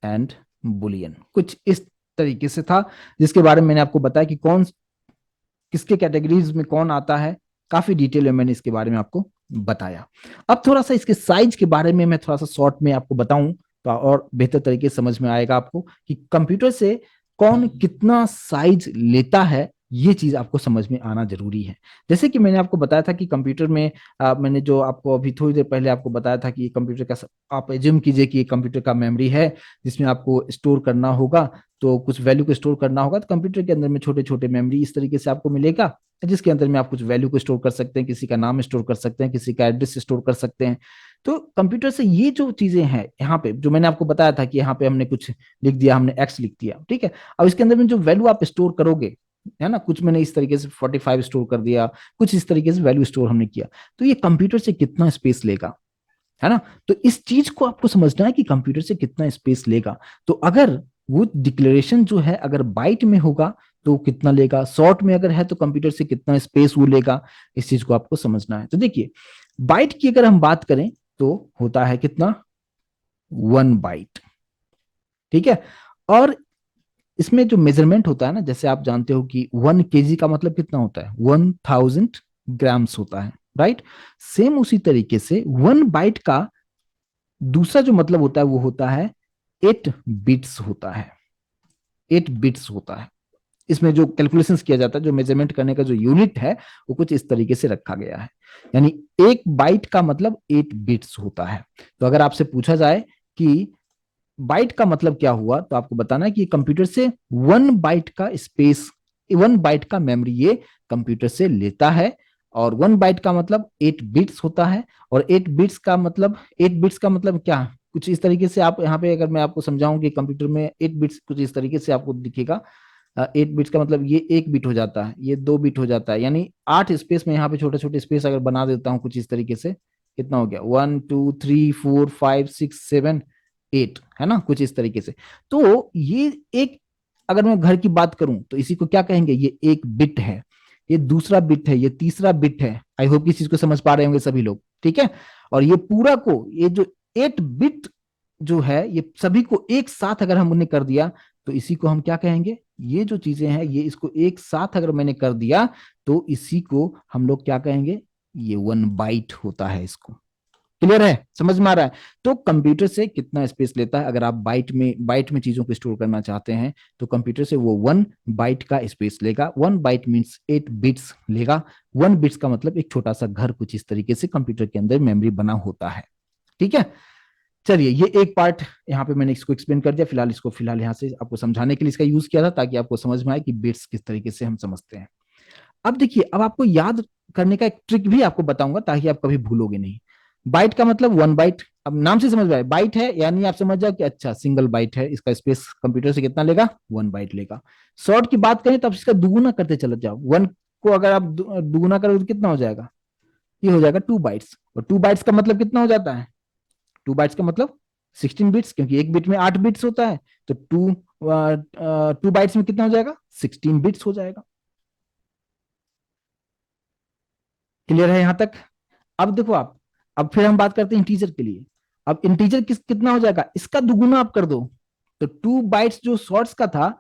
एंड बुलियन, कुछ इस तरीके से था, जिसके बारे में मैंने आपको बताया कि कौन किसके कैटेगरीज में कौन आता है। काफी डिटेल में मैंने इसके बारे में आपको बताया। अब थोड़ा सा इसके साइज के बारे में मैं थोड़ा सा शॉर्ट में आपको बताऊं तो और बेहतर तरीके से समझ में आएगा आपको कि कंप्यूटर से कौन कितना साइज लेता है। ये चीज आपको समझ में आना जरूरी है। जैसे कि मैंने आपको बताया था कि कंप्यूटर में मैंने जो आपको अभी थोड़ी देर पहले आपको बताया था कि कंप्यूटर का, आप एज्यूम कीजिए कि कंप्यूटर का मेमोरी है जिसमें आपको स्टोर करना होगा, तो कुछ वैल्यू को स्टोर करना होगा, तो कंप्यूटर के अंदर में छोटे छोटे मेमोरी इस तरीके से आपको मिलेगा, जिसके अंदर में आप कुछ वैल्यू को स्टोर कर सकते हैं, किसी का नाम स्टोर कर सकते हैं, किसी का एड्रेस स्टोर कर सकते हैं। तो कंप्यूटर से ये जो चीजें हैं यहाँ पे जो मैंने आपको बताया था कि यहाँ पे हमने कुछ लिख दिया, हमने एक्स लिख दिया, ठीक है। अब इसके अंदर में जो वैल्यू आप स्टोर करोगे, है ना, कुछ मैंने इस तरीके से 45 स्टोर कर दिया, कुछ इस तरीके से वैल्यू स्टोर हमने किया, तो ये कंप्यूटर से कितना स्पेस लेगा, है ना। तो इस चीज को आपको समझना है कि कंप्यूटर से कितना स्पेस लेगा। तो अगर वो डिक्लेरेशन जो है अगर बाइट में होगा तो कितना लेगा, शॉर्ट में अगर है तो कंप्यूटर से कितना स्पेस वो लेगा, इस चीज को आपको समझना है। तो देखिए, बाइट की अगर हम बात करें तो होता है कितना, 1 बाइट, ठीक है। और इसमें जो मेजरमेंट होता है ना, जैसे आप जानते हो कि 1 kg का मतलब कितना होता है, 1000 ग्राम्स होता है, राइट। सेम उसी तरीके से 1 बाइट का दूसरा जो मतलब होता है वो होता है 8 बिट्स होता है, 8 बिट्स होता है। इसमें जो कैलकुलेशंस किया जाता है, जो मेजरमेंट करने का जो यूनिट है, वो कुछ इस तरीके से रखा गया है। यानी एक बाइट का मतलब 8 बिट्स होता है। तो अगर आपसे पूछा जाए कि बाइट का मतलब क्या हुआ, तो आपको बताना है कि कंप्यूटर से 1 बाइट का स्पेस, 1 बाइट का मेमोरी ये कंप्यूटर से लेता है। और 1 बाइट का मतलब 8 बिट्स होता है। और 8 बिट्स का मतलब क्या, कुछ इस तरीके से आप यहाँ पे, अगर मैं आपको समझाऊं कि कंप्यूटर में 8 बिट्स कुछ इस तरीके से आपको दिखेगा। 8 बिट्स का मतलब ये 1 बिट हो जाता है, ये 2 बिट हो जाता है, यानी 8 स्पेस में यहाँ पे छोटे छोटे स्पेस अगर बना देता हूँ कुछ इस तरीके से, कितना हो गया, 1 2 3 4 5 6 7 8, है ना, कुछ इस तरीके से। तो ये एक, अगर मैं घर की बात करूं तो इसी को क्या कहेंगे, ये एक बिट है, ये दूसरा बिट है, ये तीसरा बिट है। आई होप इस चीज को समझ पा रहे होंगे सभी लोग, ठीक है। और ये पूरा को, ये जो 8 बिट जो है, ये सभी को एक साथ अगर हम उन्हें कर दिया, तो इसी को हम क्या कहेंगे, ये जो चीजें हैं, ये इसको एक साथ अगर मैंने कर दिया, तो इसी को हम लोग क्या कहेंगे, ये 1 बाइट होता है इसको। क्लियर है, समझ में आ रहा है। तो कंप्यूटर से कितना स्पेस लेता है, अगर आप बाइट में चीजों को स्टोर करना चाहते हैं, तो कंप्यूटर से वो 1 बाइट का स्पेस लेगा। 1 बाइट मीन्स 8 बिट्स लेगा। 1 बिट्स का मतलब एक छोटा सा घर कुछ इस तरीके से कंप्यूटर के अंदर मेमोरी बना होता है। ठीक है। चलिए, ये एक पार्ट यहाँ पे मैंने इसको एक्सप्लेन कर दिया। फिलहाल यहाँ से आपको समझाने के लिए इसका यूज किया था, ताकि आपको समझ में आए कि बिट्स किस तरीके से हम समझते हैं। अब देखिए, अब आपको याद करने का एक ट्रिक भी आपको बताऊंगा, ताकि आप कभी भूलोगे नहीं। बाइट का मतलब 1 बाइट, अब नाम से समझ में बाइट है, यानी आप समझ जाओ कि अच्छा सिंगल बाइट है, इसका स्पेस कंप्यूटर से कितना लेगा, 1 बाइट लेगा। शॉर्ट की बात करें तो आप इसका दुगुना करते चले जाओ, 1 को अगर आप दुगुना करोगे तो कितना हो जाएगा, ये हो जाएगा 2 बाइट्स। और 2 बाइट्स का मतलब कितना हो जाता है, 2 बाइट्स का मतलब 16 बिट्स, क्योंकि एक बिट में 8 बिट्स होता है। तो 2 बाइट्स में कितना हो जाएगा, 16 बिट्स हो जाएगा। क्लियर है यहां तक। अब देखो आप, अब फिर हम बात करते हैं इंटीजर के लिए। अब इंटीजर कितना हो जाएगा, इसका दुगुना आप कर दो। तो 2 बाइट्स जो शॉर्ट्स का था,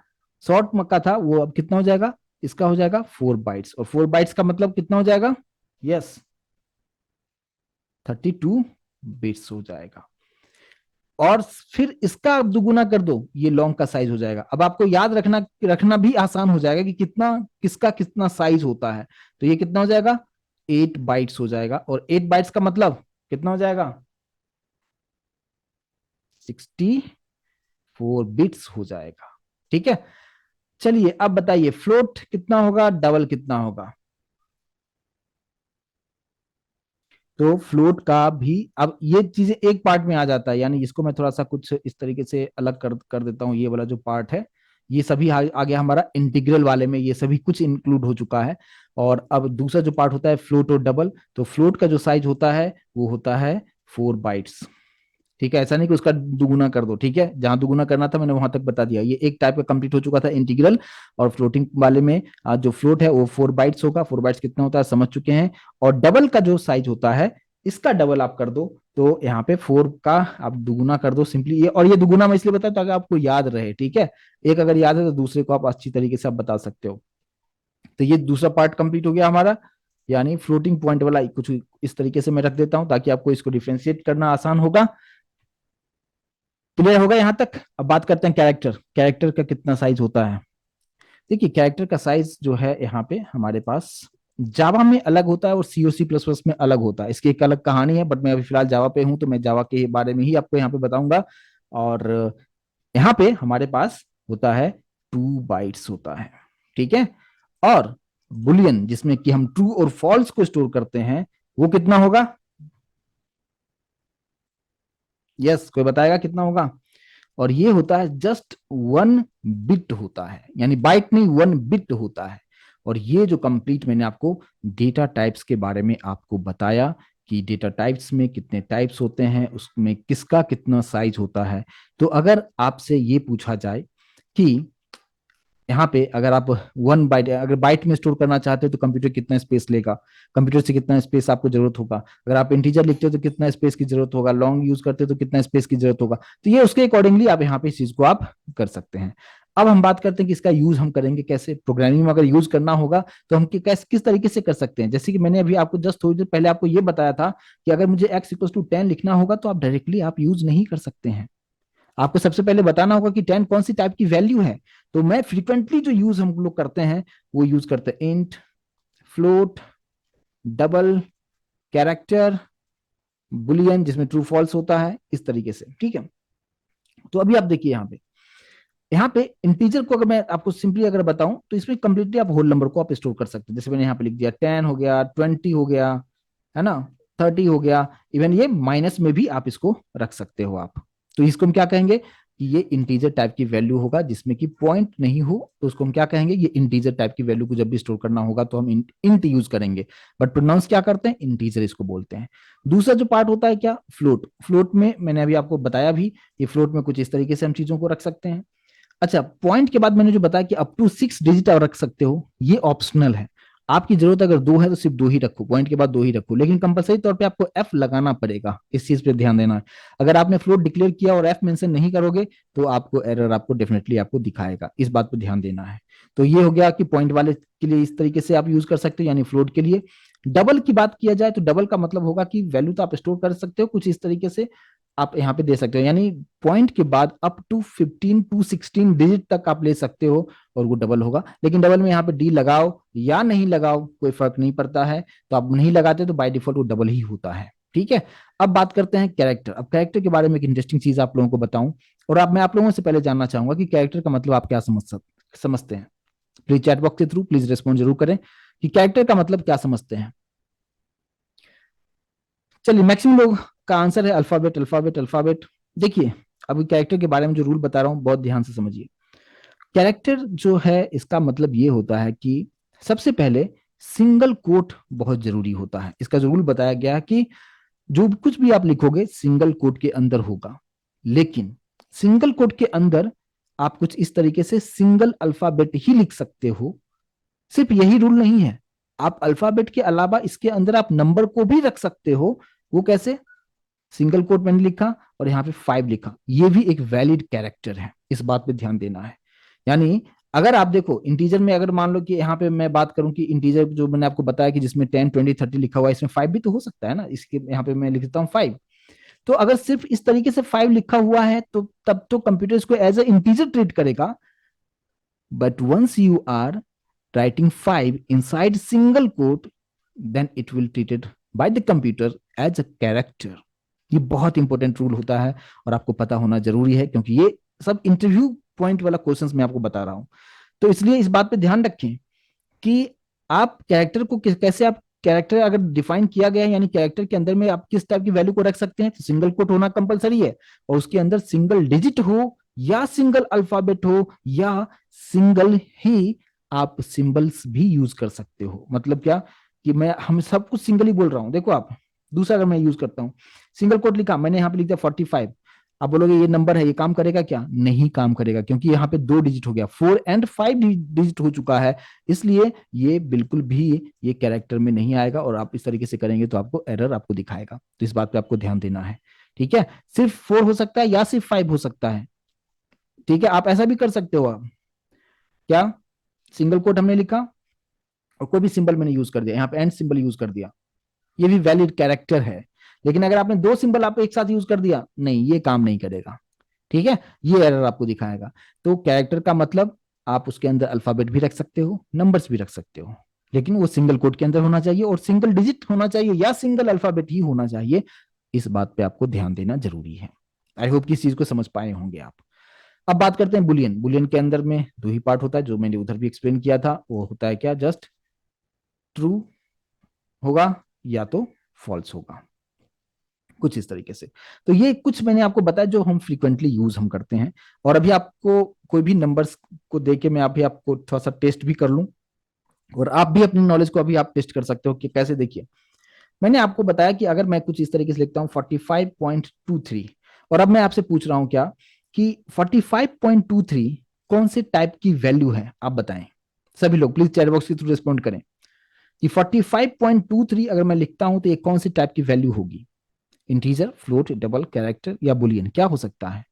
शॉर्ट का था, वो अब कितना हो जाएगा, इसका हो जाएगा 4 बाइट्स। और 4 बाइट्स का मतलब कितना हो जाएगा, यस, 32 बिट्स हो जाएगा। और फिर इसका आप दुगुना कर दो, ये लॉन्ग का साइज हो जाएगा। अब आपको याद रखना रखना भी आसान हो जाएगा कि कितना, किसका कितना साइज होता है। तो ये कितना हो जाएगा, 8 बाइट्स हो जाएगा। और 8 बाइट्स का मतलब कितना हो जाएगा, 64 बिट्स हो जाएगा। ठीक है। चलिए, अब बताइए फ्लोट कितना होगा, डबल कितना होगा। तो फ्लोट का भी, अब ये चीजें एक पार्ट में आ जाता है, यानी इसको मैं थोड़ा सा कुछ इस तरीके से अलग कर कर देता हूँ। ये वाला जो पार्ट है, ये सभी आ गया हमारा इंटीग्रल वाले में, ये सभी कुछ इंक्लूड हो चुका है। और अब दूसरा जो पार्ट होता है फ्लोट और डबल, तो फ्लोट का जो साइज होता है वो होता है 4 बाइट्स। ठीक है, ऐसा नहीं कि उसका दुगुना कर दो, ठीक है, जहां दुगुना करना था मैंने वहां तक बता दिया। ये एक टाइप का कंप्लीट हो चुका था इंटीग्रल। और फ्लोटिंग वाले में जो फ्लोट है वो 4 बाइट्स होगा। 4 बाइट्स कितना होता है समझ चुके हैं। और डबल का जो साइज होता है, इसका डबल आप कर दो, तो यहाँ पे 4 का आप दुगुना कर दो सिंपली। ये, और ये दुगुना मैं इसलिए बताया ताकि आपको याद रहे, ठीक है। एक अगर याद है तो दूसरे को आप अच्छी तरीके से आप बता सकते हो। तो ये दूसरा पार्ट कंप्लीट हो गया हमारा, यानी फ्लोटिंग पॉइंट वाला कुछ इस तरीके से मैं रख देता हूं, ताकि आपको इसको डिफ्रेंशिएट करना आसान होगा। क्लियर होगा यहां तक। अब बात करते हैं कैरेक्टर, कैरेक्टर का कितना साइज होता है। देखिए, कैरेक्टर का साइज जो है यहाँ पे हमारे पास जावा में अलग होता है और सी और सी प्लस प्लस में अलग होता है। इसकी एक अलग कहानी है, बट मैं अभी फिलहाल जावा पे हूं, तो मैं जावा के बारे में ही आपको यहाँ पे बताऊंगा। और यहाँ पे हमारे पास होता है 2 बाइट्स होता है, ठीक है। और बुलियन, जिसमें कि हम ट्रू और फॉल्स को स्टोर करते हैं, वो कितना होगा, यस, कोई बताएगा कितना होगा। और ये होता है जस्ट 1 बिट होता है, यानी बाइट नहीं, 1 बिट होता है। और ये जो कंप्लीट मैंने आपको डेटा टाइप्स के बारे में आपको बताया, कि डेटा टाइप्स में कितने टाइप्स होते हैं, उसमें किसका कितना साइज होता है। तो अगर आपसे ये पूछा जाए कि यहाँ पे अगर आप 1 बाइट, अगर बाइट में स्टोर करना चाहते हो तो कंप्यूटर कितना स्पेस लेगा, कंप्यूटर से कितना स्पेस आपको जरूरत होगा, अगर आप इंटीजर लिखते हो तो कितना स्पेस की जरूरत होगा, लॉन्ग यूज करते हो तो कितना स्पेस की जरूरत होगा। तो ये उसके अकॉर्डिंगली आप यहाँ पे इस चीज को आप कर सकते हैं। अब हम बात करते हैं कि इसका यूज हम करेंगे कैसे, प्रोग्रामिंग में अगर यूज करना होगा तो हम कैसे, किस तरीके से कर सकते हैं। जैसे कि मैंने अभी आपको जस्ट थोड़ी देर पहले आपको ये बताया था कि अगर मुझे x = 10 लिखना होगा तो आप डायरेक्टली आप यूज नहीं कर सकते हैं। आपको सबसे पहले बताना होगा कि 10 कौन सी टाइप की वैल्यू है। तो मैं फ्रीक्वेंटली जो यूज हम लोग करते हैं वो यूज करते हैं int, float, double, character, Boolean जिसमें ट्रू फॉल्स होता है, इस तरीके से। ठीक है, तो अभी आप देखिए यहाँ पे इंटीजर को अगर मैं आपको सिंपली अगर बताऊं तो इसमें कंप्लीटली आप होल नंबर को आप स्टोर कर सकते हैं। जैसे मैंने यहाँ पे लिख दिया 10 हो गया, 20 हो गया, है ना, 30 हो गया, इवन ये माइनस में भी आप इसको रख सकते हो आप। तो इसको हम क्या कहेंगे कि ये इंटीजर टाइप की वैल्यू होगा, जिसमें कि पॉइंट नहीं हो तो उसको हम क्या कहेंगे, ये इंटीजर टाइप की वैल्यू को जब भी स्टोर करना होगा तो हम इंट यूज करेंगे, बट प्रोनाउंस क्या करते हैं, इंटीजर इसको बोलते हैं। दूसरा जो पार्ट होता है क्या, फ्लोट। फ्लोट में मैंने अभी आपको बताया भी, ये फ्लोट में कुछ इस तरीके से हम चीजों को रख सकते हैं। अच्छा, पॉइंट के बाद मैंने जो बताया कि अप टू 6 डिजिट आप रख सकते हो, ये ऑप्शनल है। आपकी जरूरत अगर दो है तो सिर्फ दो ही रखो, पॉइंट के बाद दो ही रखो, लेकिन कंपलसरी तौर पे आपको एफ लगाना पड़ेगा, इस चीज पे ध्यान देना है। अगर आपने फ्लोट डिक्लेयर किया और एफ मेंशन नहीं करोगे तो आपको एरर आपको डेफिनेटली आपको दिखाएगा, इस बात पे ध्यान देना है। तो ये हो गया कि पॉइंट वाले के लिए इस तरीके से आप यूज कर सकते हो, यानी फ्लोट के लिए। डबल की बात किया जाए तो डबल का मतलब होगा कि वैल्यू तो आप स्टोर कर सकते हो कुछ इस तरीके से, आप यहाँ पे दे सकते हो, यानी पॉइंट के बाद अप टू 15 टू 16 डिजिट तक आप ले सकते हो और वो डबल होगा। लेकिन डबल में यहाँ पे डी लगाओ या नहीं लगाओ कोई फर्क नहीं पड़ता है, तो आप नहीं लगाते तो बाय डिफॉल्ट वो डबल ही होता है। ठीक है, अब बात करते हैं कैरेक्टर। अब कैरेक्टर के बारे में एक इंटरेस्टिंग चीज आप लोगों को बताऊं, और मैं आप लोगों से पहले जानना चाहूंगा कि कैरेक्टर का मतलब आप क्या समझते हैं। प्लीज चैट बॉक्स के थ्रू प्लीज रेस्पॉन्ड जरूर करें कि कैरेक्टर का मतलब क्या समझते हैं। चलिए, मैक्सिमम लोग का आंसर है अल्फाबेट, अल्फाबेट, अल्फाबेट। देखिए, अभी कैरेक्टर के बारे में जो रूल बता रहा हूं बहुत ध्यान से समझिए। कैरेक्टर जो है इसका मतलब ये होता है कि सबसे पहले सिंगल कोट बहुत जरूरी होता है। इसका जो रूल बताया गया है कि जो कुछ भी आप लिखोगे सिंगल कोट के अंदर होगा, लेकिन सिंगल कोट के अंदर आप कुछ इस तरीके से सिंगल अल्फाबेट ही लिख सकते हो। सिर्फ यही रूल नहीं है, आप अल्फाबेट के अलावा इसके अंदर आप नंबर को भी रख सकते हो। वो कैसे, सिंगल कोट मैंने लिखा और यहाँ पे 5 लिखा, ये भी एक वैलिड कैरेक्टर है, इस बात पे ध्यान देना है। यानी अगर आप देखो इंटीजर में, अगर मान लो कि यहाँ पे मैं बात करूं कि इंटीजर जो मैंने आपको बताया कि जिसमें 10, 20, 30 लिखा हुआ है, इसमें 5 भी तो हो सकता है ना, इसके यहाँ पे मैं लिख देता हूँ 5। तो अगर सिर्फ इस तरीके से 5 लिखा हुआ है तो तब तो कंप्यूटर इसको एज ए इंटीजर ट्रीट करेगा, but once you are writing 5 inside single quote, then it will treated by the computer as a character। ये बहुत इंपॉर्टेंट रूल होता है और आपको पता होना जरूरी है, क्योंकि ये सब इंटरव्यू पॉइंट वाला क्वेश्चंस मैं आपको बता रहा हूं। तो इसलिए इस बात पे ध्यान रखें कि आप कैरेक्टर को कैसे, आप कैरेक्टर अगर डिफाइन किया गया है, यानी कैरेक्टर के अंदर में आप किस टाइप की वैल्यू को रख सकते हैं, तो सिंगल कोट होना कंपलसरी है, और उसके अंदर सिंगल डिजिट हो या सिंगल अल्फाबेट हो या सिंगल ही आप सिंबल्स भी यूज कर सकते हो। मतलब क्या कि मैं हम सब कुछ सिंगल ही बोल रहा हूं। देखो आप, दूसरा अगर मैं यूज करता हूं, सिंगल कोट लिखा, मैंने यहाँ पे लिख दिया 45, आप बोलोगे ये नंबर है, ये काम करेगा क्या, नहीं काम करेगा, क्योंकि यहाँ पे 2 डिजिट हो गया, 4 और 5 डिजिट हो चुका है, इसलिए ये बिल्कुल भी ये कैरेक्टर में नहीं आएगा, और आप इस तरीके से करेंगे तो आपको एरर आपको दिखाएगा। तो इस बात पे आपको ध्यान देना है। ठीक है, सिर्फ 4 हो सकता है या सिर्फ 5 हो सकता है। ठीक है, आप ऐसा भी कर सकते हो। आप क्या, सिंगल कोट हमने लिखा और कोई भी सिंबल मैंने यूज कर दिया, यहाँ पे एंड सिंबल यूज कर दिया, ये भी वैलिड कैरेक्टर है। लेकिन अगर आपने दो सिंबल आप एक साथ यूज कर दिया, नहीं, ये काम नहीं करेगा। ठीक है, ये एरर आपको दिखाएगा। तो कैरेक्टर का मतलब आप उसके अंदर अल्फाबेट भी रख सकते हो, नंबर्स भी रख सकते हो, लेकिन वो सिंगल कोड के अंदर होना चाहिए और सिंगल डिजिट होना चाहिए या सिंगल अल्फाबेट ही होना चाहिए। इस बात पे आपको ध्यान देना जरूरी है। आई होप कि इस चीज को समझ पाए होंगे आप। अब बात करते हैं बुलियन। बुलियन के अंदर में दो ही पार्ट होता है, जो मैंने उधर भी एक्सप्लेन किया था। वो होता है क्या, जस्ट ट्रू होगा या तो फॉल्स होगा, कुछ इस तरीके से। तो ये कुछ मैंने आपको बताया जो हम फ्रीक्वेंटली यूज हम करते हैं। और अभी आपको कोई भी नंबर्स को देके मैं अभी आपको थोड़ा सा टेस्ट भी कर लूं, और आप भी अपनी नॉलेज को अभी आप टेस्ट कर सकते हो कि कैसे। देखिए, मैंने आपको बताया कि अगर मैं कुछ इस तरीके से लिखता हूं 45.23, और अब मैं आपसे पूछ रहा हूं क्या कि 45.23 कौन से टाइप की वैल्यू है, आप बताएं। सभी लोग प्लीज चैट बॉक्स के थ्रू रिस्पॉन्ड करें कि 45.23 अगर मैं लिखता हूं तो ये कौन सी टाइप की वैल्यू होगी। इंटीजर, फ्लोट, डबल, कैरेक्टर या बुलियन, क्या हो सकता है।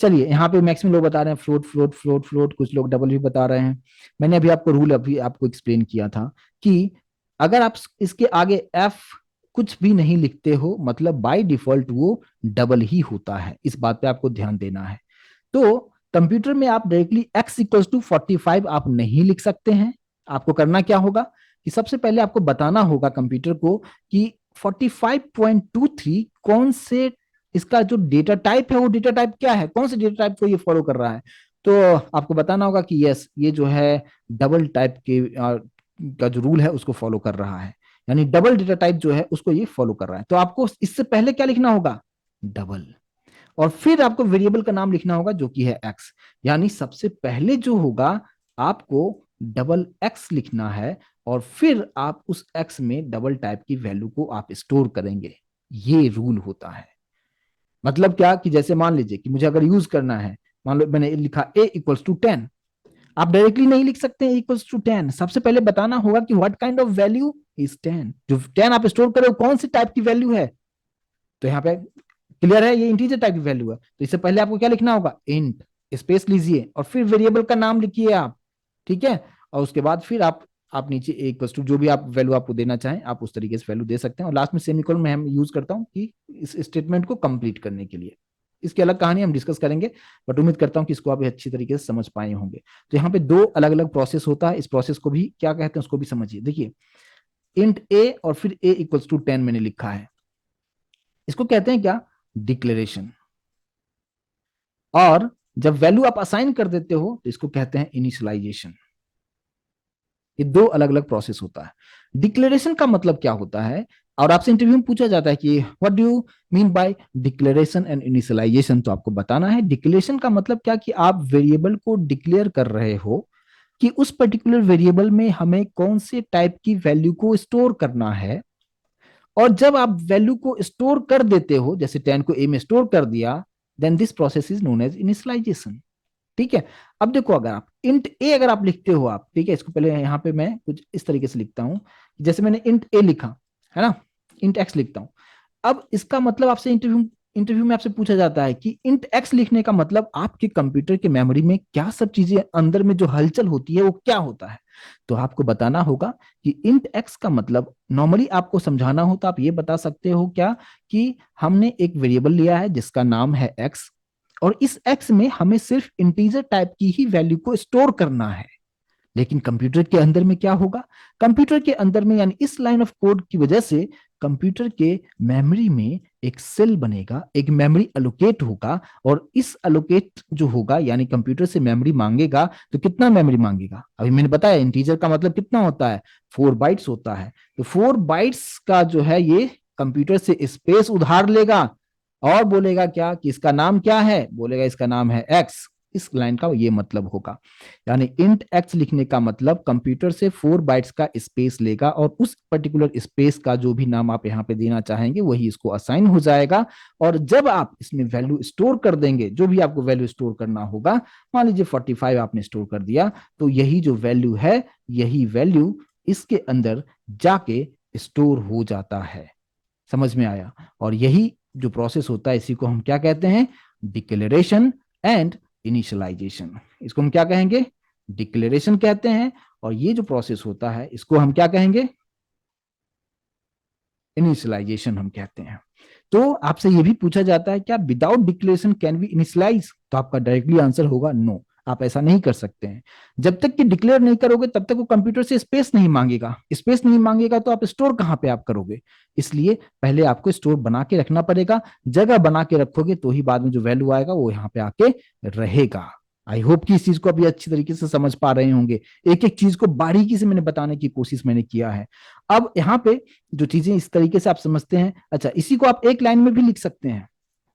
चलिए, यहाँ पे मैक्सिमम लोग बता रहे हैं फ्लोट, फ्लोट, फ्लोट, फ्लोट, कुछ लोग डबल भी बता रहे हैं। मैंने अभी आपको रूल अभी आपको एक्सप्लेन किया था कि अगर आप इसके आगे एफ कुछ भी नहीं लिखते हो मतलब बाय डिफॉल्ट वो डबल ही होता है। इस बात पे आपको ध्यान देना है। तो कंप्यूटर में आप डायरेक्टली x इक्वल्स टू 45 आप नहीं लिख सकते हैं। आपको करना क्या होगा कि सबसे पहले आपको बताना होगा कंप्यूटर को कि 45.23 कौन से, इसका जो डेटा टाइप है वो डेटा टाइप क्या है, कौन से डेटा टाइप को ये फॉलो कर रहा है। तो आपको बताना होगा कि यस ये जो है डबल टाइप के का जो रूल है उसको फॉलो कर रहा है, यानी डबल डेटा टाइप जो है उसको ये फॉलो कर रहा है। तो आपको इससे पहले क्या लिखना होगा, डबल, और फिर आपको वेरिएबल का नाम लिखना होगा जो कि है एक्स। यानी सबसे पहले जो होगा आपको डबल एक्स लिखना है और फिर आप उस एक्स में डबल टाइप की वैल्यू को आप स्टोर करेंगे। ये रूल होता है। मतलब क्या कि जैसे मान लीजिए कि मुझे अगर यूज करना है, मान लो मैंने लिखा ए इक्वल्स टू 10, आप डायरेक्टली नहीं लिख सकते इक्वल्स टू 10, सबसे पहले बताना होगा कि what kind of value is 10, जो 10 आप स्टोर करो कौन सी टाइप की वैल्यू है। तो यहाँ पे क्लियर है ये इंटीजर टाइप की वैल्यू है, तो इससे पहले आपको क्या लिखना होगा, इंट, स्पेस लीजिए और फिर वेरिएबल का नाम लिखिए आप। ठीक है, और उसके बाद फिर आप नीचे एक टू जो भी आप वैल्यू आपको देना चाहें आप उस तरीके से वैल्यू दे सकते हैं, और लास्ट में सेमीकोलन में हम यूज करता हूं कि इस स्टेटमेंट को कंप्लीट करने के लिए। इसकी अलग कहानी हम डिस्कस करेंगे, बट उम्मीद करता हूं कि इसको आप अच्छी तरीके से समझ पाए होंगे। तो यहाँ पे दो अलग अलग प्रोसेस होता है, इस प्रोसेस को भी क्या कहते हैं उसको भी समझिए। देखिए इंट ए और फिर ए इक्वल्स टू 10 मैंने लिखा है, इसको कहते हैं क्या, डिक्लेरेशन। और जब वैल्यू आप असाइन कर देते हो तो इसको कहते हैं इनिशियलाइजेशन। ये दो अलग अलग प्रोसेस होता है। डिक्लेरेशन का मतलब क्या होता है, और आपसे इंटरव्यू में पूछा जाता है कि what do you mean by declaration and initialization, तो आपको बताना है डिक्लेरेशन का मतलब क्या कि आप वेरिएबल को डिक्लेयर कर रहे हो कि उस पर्टिकुलर वेरिएबल में हमें कौन से टाइप की वैल्यू को स्टोर करना है। और जब आप वैल्यू को स्टोर कर देते हो, जैसे 10 को ए में स्टोर कर दिया, then this process is known as initialization. ठीक है, अब देखो अगर आप इंट ए अगर आप लिखते हो आप, ठीक है, इसको पहले यहां पे मैं कुछ इस तरीके से लिखता हूं, जैसे मैंने इंट ए लिखा है ना, इंट एक्स लिखता हूं। अब इसका मतलब आपसे इंटरव्यू इंटरव्यू में आपसे पूछा जाता है कि इंट एक्स लिखने का मतलब आपके कंप्यूटर के मेमोरी में क्या सब चीजें अंदर में जो हलचल होती है वो क्या होता है। तो आपको बताना होगा कि इंट एक्स का मतलब नॉर्मली आपको समझाना हो तो आप ये बता सकते हो क्या कि हमने एक वेरिएबल लिया है जिसका नाम है एक्स, और इस एक्स में हमें सिर्फ इंटीजर टाइप की ही वैल्यू को स्टोर करना है। लेकिन कंप्यूटर के अंदर में क्या होगा, कंप्यूटर के अंदर में यानी इस लाइन ऑफ कोड की वजह से कंप्यूटर के मेमोरी में एक सेल बनेगा, एक मेमोरी अलोकेट होगा, और इस अलोकेट जो होगा यानी कंप्यूटर से मेमोरी मांगेगा तो कितना मेमोरी मांगेगा, अभी मैंने बताया इंटीजर का मतलब कितना होता है, 4 बाइट्स होता है। तो 4 बाइट्स का जो है ये कंप्यूटर से स्पेस उधार लेगा और बोलेगा क्या कि इसका नाम क्या है, बोलेगा इसका नाम है एक्स। इस लाइन का ये मतलब होगा, यानी इंट एक्स लिखने का मतलब कंप्यूटर से 4 बाइट्स का स्पेस लेगा और उस पर्टिकुलर स्पेस का जो भी नाम आप यहाँ पे देना चाहेंगे वही इसको असाइन हो जाएगा। और जब आप इसमें वैल्यू स्टोर कर देंगे, जो भी आपको वैल्यू स्टोर करना होगा, मान लीजिए 45 आपने स्टोर कर दिया, तो यही जो वैल्यू है यही वैल्यू इसके अंदर जाके स्टोर हो जाता है। समझ में आया। और यही जो प्रोसेस होता है इसी को हम क्या कहते हैं, डिक्लेरेशन एंड इनिशियलाइजेशन। इसको हम क्या कहेंगे, डिक्लेरेशन कहते हैं, और ये जो प्रोसेस होता है इसको हम क्या कहेंगे, इनिशियलाइजेशन हम कहते हैं। तो आपसे ये भी पूछा जाता है क्या without declaration can be initialize, तो आपका डायरेक्टली आंसर होगा नो, आप ऐसा नहीं कर सकते हैं। जब तक कि डिक्लेयर नहीं करोगे तब तक वो कंप्यूटर से स्पेस नहीं मांगेगा, स्पेस नहीं मांगेगा तो आप स्टोर कहां पे आप करोगे। इसलिए पहले आपको स्टोर बना के रखना पड़ेगा, जगह बना के रखोगे तो ही बाद में जो वैल्यू आएगा वो यहाँ पे आके रहेगा। आई होप कि इस चीज को अभी अच्छी तरीके से समझ पा रहे होंगे, एक एक चीज को बारीकी से मैंने बताने की कोशिश मैंने किया है। अब यहाँ पे जो चीजें इस तरीके से आप समझते हैं, अच्छा इसी को आप एक लाइन में भी लिख सकते हैं।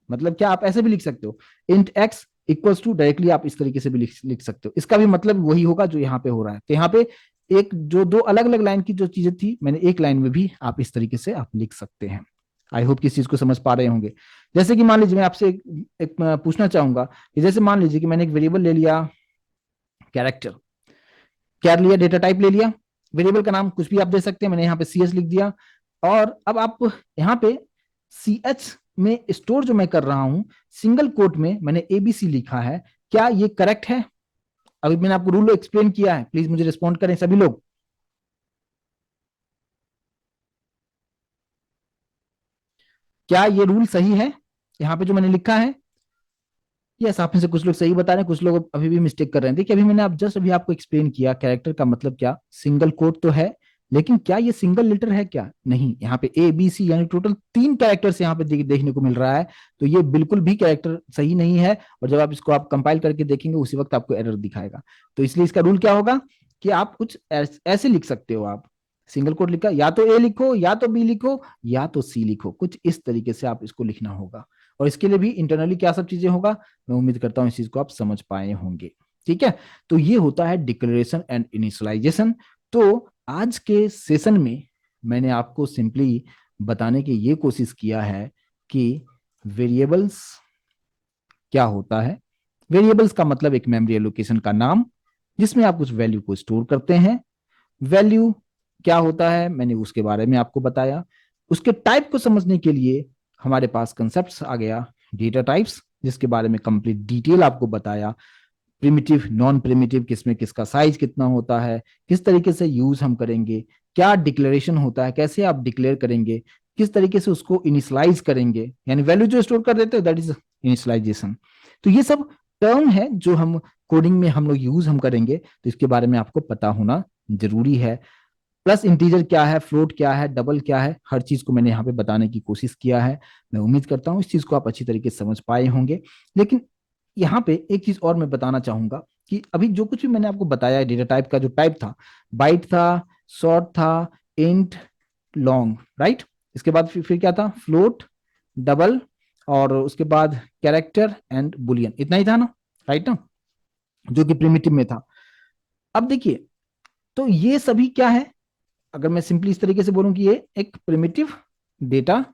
मतलब क्या आप ऐसे भी लिख सकते हो, int X equals to, directly आप इस तरीके से भी लिख सकते हो, इसका भी मतलब वही होगा जो यहाँ पे हो रहा है। तो यहाँ पे एक जो दो अलग अलग लाइन की जो चीजें थी मैंने एक लाइन में भी आप इस तरीके से आप लिख सकते हैं। आई होप किस चीज को समझ पा रहे होंगे। जैसे कि मान लीजिए मैं आपसे एक पूछना चाहूंगा कि जैसे मान लीजिए कि मैंने एक वेरिएबल ले लिया कैरेक्टर, क्या लिया, डेटा टाइप ले लिया, वेरिएबल का नाम कुछ भी आप दे सकते हैं, मैंने यहाँ पे सी एच लिख दिया। और अब आप यहाँ पे सी एच में स्टोर जो मैं कर रहा हूं सिंगल कोट में मैंने एबीसी लिखा है, क्या ये करेक्ट है। अभी मैंने आपको रूल एक्सप्लेन किया है, प्लीज मुझे रिस्पॉन्ड करें सभी लोग। क्या ये रूल सही है यहाँ पे जो मैंने लिखा है? यस, आप में से कुछ लोग सही बता रहे हैं, कुछ लोग अभी भी मिस्टेक कर रहे हैं। देखिए अभी मैंने आप जस्ट अभी आपको एक्सप्लेन किया कैरेक्टर का मतलब क्या, सिंगल कोट तो है, लेकिन क्या ये सिंगल लेटर है क्या? नहीं, यहाँ पे ए बी सी यानी टोटल 3 कैरेक्टर्स यहाँ पे देखने को मिल रहा है। तो ये बिल्कुल भी कैरेक्टर सही नहीं है, और जब आप इसको आप कंपाइल करके देखेंगे उसी वक्त आपको एरर दिखाएगा। तो इसलिए इसका रूल क्या होगा कि आप कुछ ऐसे लिख सकते हो, आप सिंगल कोट लिखा, या तो ए लिखो या तो बी लिखो या तो सी लिखो, कुछ इस तरीके से आप इसको लिखना होगा। और इसके लिए भी इंटरनली क्या सब चीजें होगा, मैं उम्मीद करता हूं इस चीज को आप समझ पाए होंगे। ठीक है, तो ये होता है डिक्लेरेशन एंड इनिशियलाइजेशन। तो आज के सेशन में मैंने आपको सिंपली बताने की ये कोशिश किया है कि वेरिएबल्स क्या होता है। वेरिएबल्स का मतलब एक मेमोरी एलोकेशन का नाम, जिसमें आप कुछ वैल्यू को स्टोर करते हैं। वैल्यू क्या होता है मैंने उसके बारे में आपको बताया। उसके टाइप को समझने के लिए हमारे पास कंसेप्ट आ गया डेटा टाइप्स, जिसके बारे में कंप्लीट डिटेल आपको बताया। प्रिमिटिव, नॉन प्रिमिटिव, किसमें किसका साइज कितना होता है, किस तरीके से यूज हम करेंगे, क्या डिक्लेरेशन होता है, कैसे आप डिक्लेयर करेंगे, किस तरीके से उसको इनिशियलाइज करेंगे, यानी वैल्यू जो स्टोर कर देते हो दैट इज इनिशियलाइजेशन। तो ये सब टर्म है जो हम कोडिंग में हम लोग यूज हम करेंगे, तो इसके बारे में आपको पता होना जरूरी है। प्लस इंटीजर क्या है, फ्लोट क्या है, डबल क्या है, हर चीज को मैंने यहाँ पे बताने की कोशिश किया है। मैं उम्मीद करता हूँ इस चीज को आप अच्छी तरीके से समझ पाए होंगे। लेकिन यहाँ पे एक चीज और मैं बताना चाहूंगा कि अभी जो कुछ भी मैंने आपको बताया है डेटा टाइप का जो टाइप था, बाइट था, शॉर्ट था, इंट, लॉन्ग, राइट। इसके बाद फिर क्या था, फ्लोट, डबल, और उसके बाद कैरेक्टर एंड बुलियन, इतना ही था ना, राइट ना, जो कि प्रिमिटिव में था। अब देखिए, तो ये सभी क्या है, अगर मैं सिंपली इस तरीके से बोलूं कि ये एक प्रिमिटिव डेटा